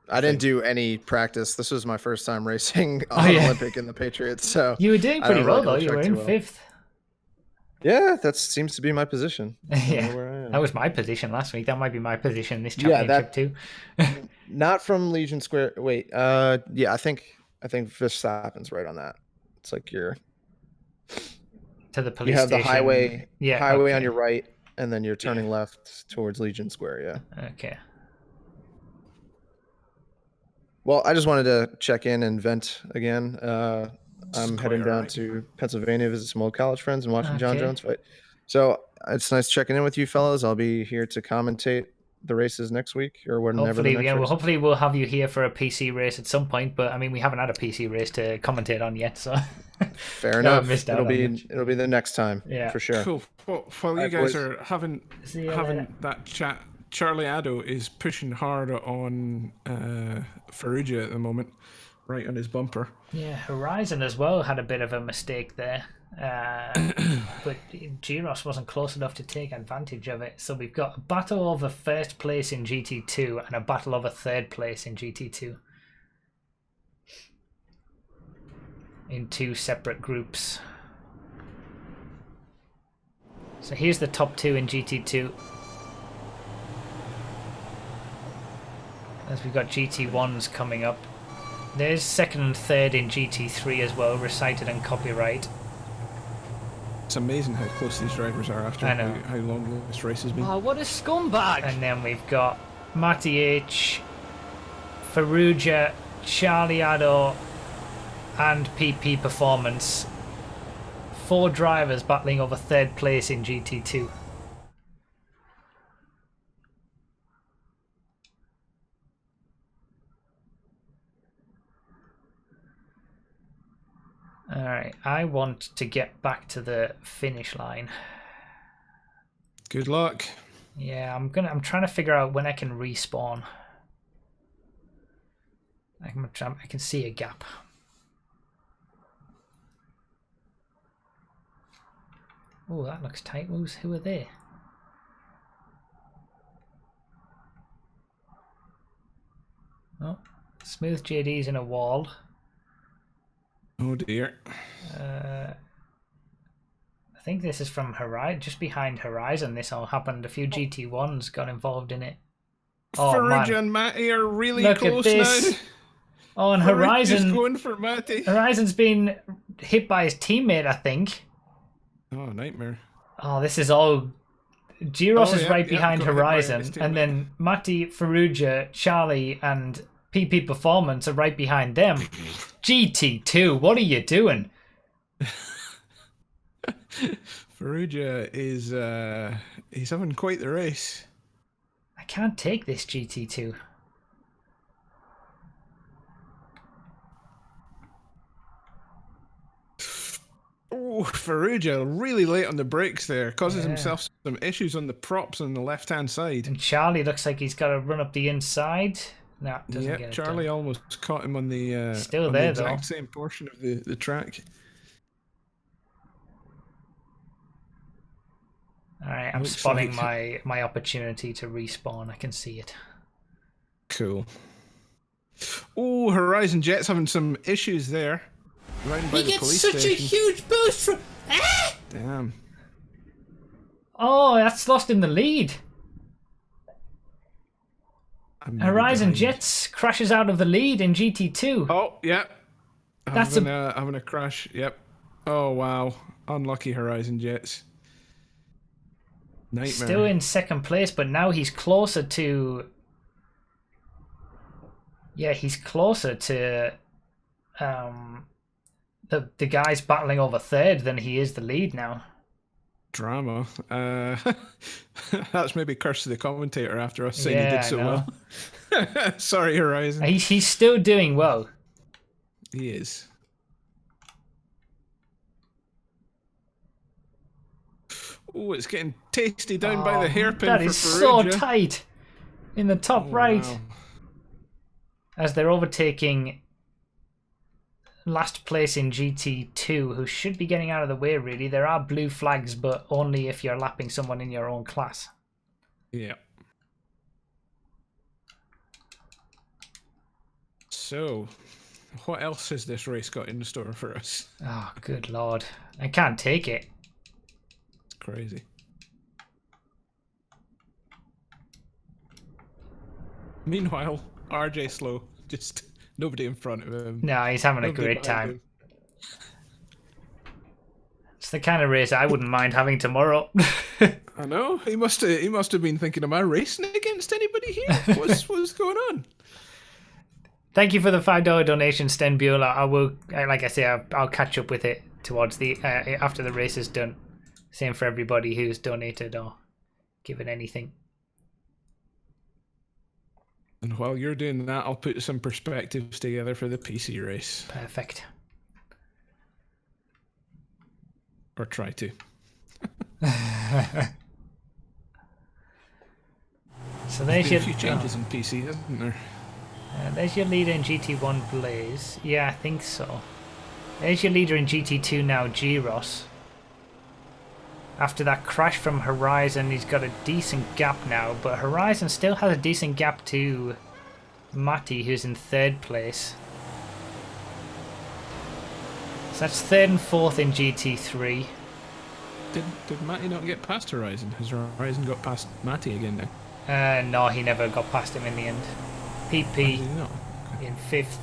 I didn't do any practice. This was my first time racing on Olympic in the Patriots. So you were doing pretty well though. You were in 5th. Yeah, that seems to be my position. Yeah, that was my position last week. That might be my position this championship too. Not from Legion Square. Wait. Yeah, I think Verstappen's right on that. It's like you're to the police you have station. the highway okay. on your right, and then you're turning left towards Legion Square. Yeah. Okay. Well, I just wanted to check in and vent again. I'm heading down to Pennsylvania to visit some old college friends and watching John Jones fight. So it's nice checking in with you fellas. I'll be here to commentate the races next week or whenever. Hopefully we'll have you here for a PC race at some point. But I mean, we haven't had a PC race to commentate on yet, so fair enough. It'll be the next time. Yeah, for sure. Cool. Well, while you guys are having that chat, Charlie Addo is pushing hard on Farouja at the moment. right on his bumper. Yeah, Horizon as well had a bit of a mistake there. But Giros wasn't close enough to take advantage of it. So we've got a battle over first place in GT2 and a battle over third place in GT2. In 2 separate groups. So here's the top 2 in GT2. As we've got GT1s coming up. There's second and third in GT3 as well, Recited and Copyright. It's amazing how close these drivers are after I know. how long this race has been. Oh, what a scumbag! And then we've got Matty H, Faruja, Charlie Addo, and PP Performance. 4 drivers battling over third place in GT2. Alright, I want to get back to the finish line. Good luck. Yeah, I'm trying to figure out when I can respawn. I can see a gap. Oh, that looks tight. Who are they? Oh, Smooth JD's in a wall. Oh dear. I think this is from Horizon, just behind Horizon. This all happened. A few GT1s got involved in it. Oh Faruja man, and Matty are really look close at this. now. Oh, and Faruja's Horizon. going for Matty. Horizon's been hit by his teammate, I think. Oh, nightmare. Oh, this is all. Giros is yeah, right yeah, behind got hit by Horizon, his teammate. and then Matty, Faruja, Charlie, and PP Performance are right behind them. GT2, what are you doing? Faruja is he's having quite the race. I can't take this GT2. Oh, Faruja really late on the brakes there, causes Yeah. himself some issues on the props on the left-hand side. And Charlie looks like he's got to run up the inside. No, doesn't get Yeah, it Charlie done. almost caught him on the Still on there, the exact though. same portion of the track. Alright, I'm Looks spotting like- my opportunity to respawn. I can see it. Cool. Oh, Horizon Jet's having some issues there. Round by He the gets police such a station. huge boost from. Ah! Damn. Oh, that's lost in the lead. I'm maybe Horizon behind. Jets crashes out of the lead in GT2. Oh, yeah. That's having a crash. Yep. Oh, wow. Unlucky Horizon Jets. Nightmare. Still in second place, but now he's closer to... Yeah, he's closer to the guys battling over third than he is the lead now. Drama. That's maybe curse to the commentator after us saying Yeah, he I did so know. well. Sorry, Horizon. He's still doing well. He is. Oh, it's getting tasty down by the hairpin That for is so Faruja. tight in the top Oh, right. wow. As they're overtaking last place in GT2, who should be getting out of the way, really. There are blue flags, but only if you're lapping someone in your own class. Yeah. So, what else has this race got in store for us? Oh, good lord. I can't take it. It's crazy. Meanwhile, RJ Slow, just nobody in front of him. No, he's having a Nobody great behind time. him. It's the kind of race I wouldn't mind having tomorrow. I know. He must have been thinking, am I racing against anybody here? What's going on? Thank you for the $5 donation, Sten Bueller. I will, like I say, I'll catch up with it towards the after the race is done. Same for everybody who's donated or given anything. And while you're doing that, I'll put some perspectives together for the PC race. Perfect. Or try to. So There's there's been your a few changes in PC, hasn't there? There's your leader in GT1, Blaze. Yeah, I think so. There's your leader in GT2 now, G-Ross. After that crash from Horizon, he's got a decent gap now, but Horizon still has a decent gap to Matty, who's in 3rd place. So that's 3rd and 4th in GT3. Did Matty not get past Horizon? Has Horizon got past Matty again now? No, he never got past him in the end. PP Did he not? in 5th,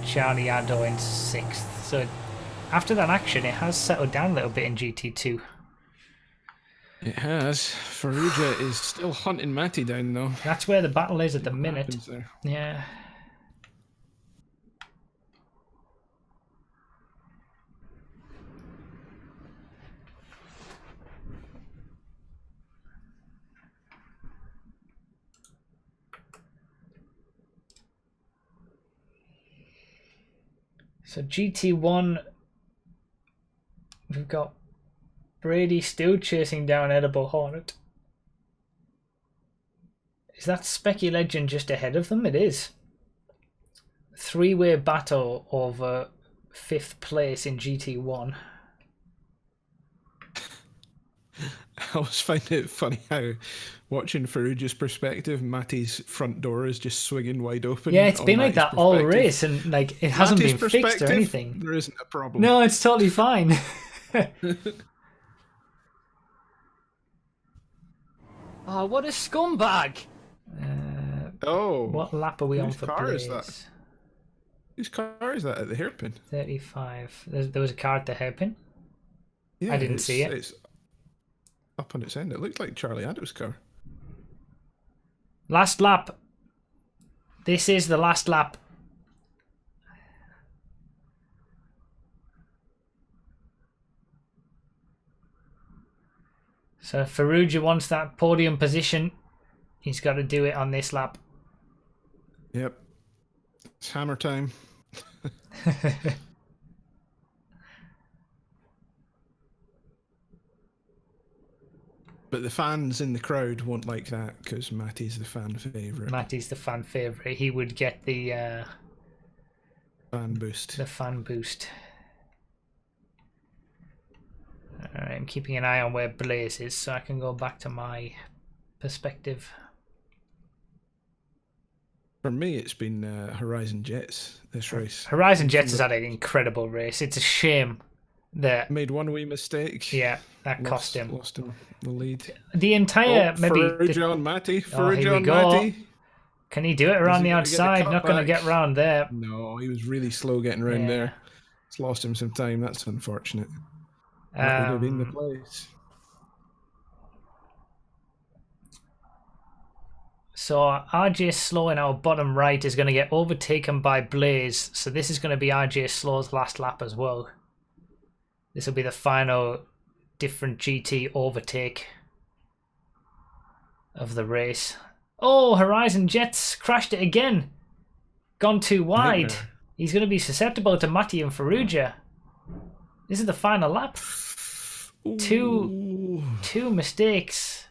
Charlie Ado in 6th. So after that action, it has settled down a little bit in GT2. It has. Faruja is still hunting Matty down though. That's where the battle is at the minute. Yeah. So GT1, we've got Brady still chasing down Edible Hornet. Is that Specky Legend just ahead of them? It is. 3-way battle over 5th place in GT1. I always find it funny how, watching Faruja's perspective, Matty's front door is just swinging wide open. Yeah, it's been like that all race, and like it hasn't been fixed or anything. There isn't a problem. No, it's totally fine. Oh, what a scumbag! Oh. What lap are we on whose for car Blaze? is that? Whose car is that at the hairpin? 35. There was a car at the hairpin? Yeah, I didn't see it. It's up on its end. It looked like Charlie Ado's car. Last lap. This is the last lap. So if Faruja wants that podium position, he's got to do it on this lap. Yep. It's hammer time. But the fans in the crowd won't like that because Matty's the fan favourite. Matty's the fan favourite. He would get the Fan boost. the fan boost. Alright, I'm keeping an eye on where Blaze is so I can go back to my perspective. For me, it's been Horizon Jets this race. Horizon Jets has had an incredible race. It's a shame that Made one wee mistake. yeah, that cost him. Lost him the lead. The entire maybe Faruja on Matty. Oh, here Faruja we on go. Matty. Can he do it around he the gonna get the outside? Not going to cutback? get round there. No, he was really slow getting around Yeah. there. It's lost him some time. That's unfortunate. That would have been the Um, place. So RJ Slow in our bottom right is going to get overtaken by Blaze. So this is going to be RJ Slow's last lap as well. This will be the final different GT overtake of the race. Oh, Horizon Jets crashed it again. Gone too wide. Nightmare. He's going to be susceptible to Matty and Faruja. This is the final lap. Two mistakes.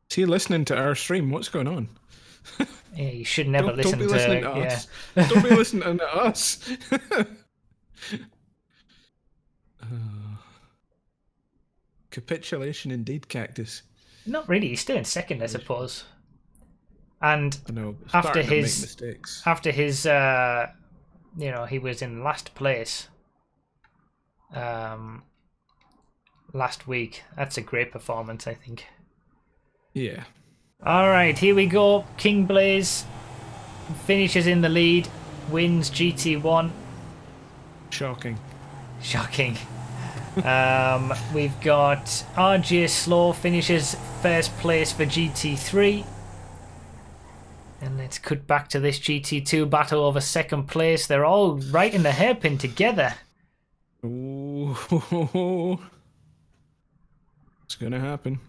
Is he listening to our stream? What's going on? Yeah, you should never Don't be listening to yeah. us. Don't be listening to us. Capitulation indeed, Cactus. Not really. He's still in second, I suppose. And I know. after starting to make his mistakes. he was in last place last week. That's a great performance, I think. Yeah. All right, here we go. King Blaze finishes in the lead, wins GT1. Shocking. Shocking. We've got RJ Slow finishes first place for GT3. And let's cut back to this GT2 battle over second place. They're all right in the hairpin together. Ooh. It's going to happen.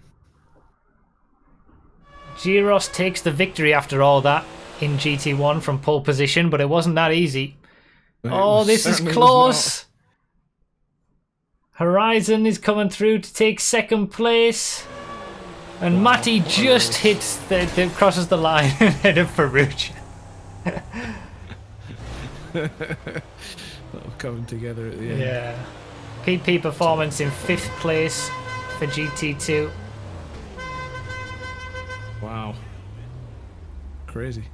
Giros takes the victory after all that in GT1 from pole position, but it wasn't that easy. Oh, this is Certainly was close. Horizon is coming through to take second place. And Matty just hits crosses the line ahead of Faruja. That'll come together at the end. Yeah. PP Performance in 5th place for GT2. Wow. Crazy.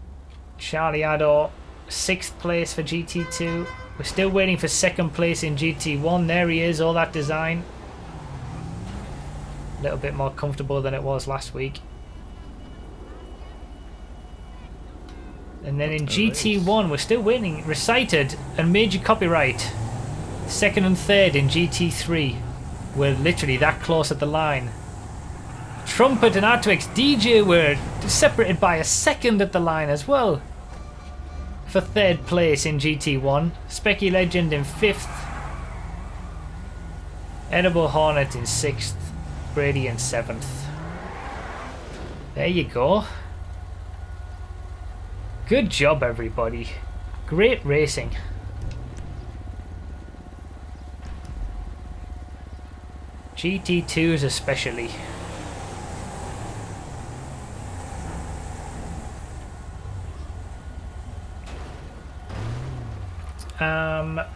Charlie Addo, 6th place for GT2. We're still waiting for 2nd place in GT1. There he is, all that design. A little bit more comfortable than it was last week. And then in GT1, we're still waiting. Recited and Major Copyright. 2nd and 3rd in GT3. We're literally that close at the line. Trumpet and Artwix DJ were separated by a 2nd at the line as well. For 3rd place in GT1. Specky Legend in 5th. Edible Hornet in 6th. Brady in 7th. There you go. Good job, everybody. Great racing. GT2s especially.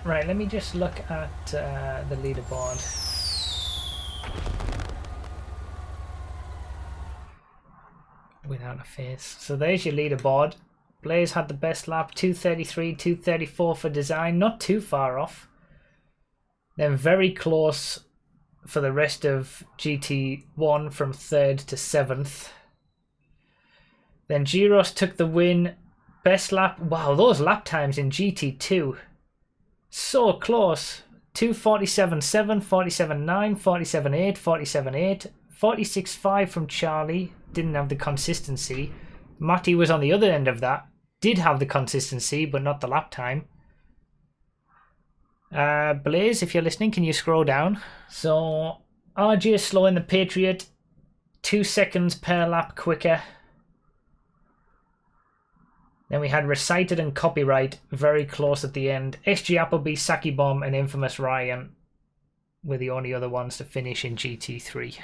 Right, let me just look at the leaderboard. Without a face. So there's your leaderboard. Blaze had the best lap, 2:33, 2:34 for design, not too far off. Then very close for the rest of GT1 from 3rd to 7th. Then Giros took the win. Best lap, wow, those lap times in GT2. So close. 2:47.7, 47.9, 47.8, 47.8, 46.5 from Charlie. Didn't have the consistency. Matty was on the other end of that. Did have the consistency, but not the lap time. Blaze, if you're listening, can you scroll down? So, RJ is slowing the Patriot. 2 seconds per lap quicker. Then we had Recited and Copyright very close at the end. SG Appleby, Saki Bomb, and Infamous Ryan were the only other ones to finish in GT3.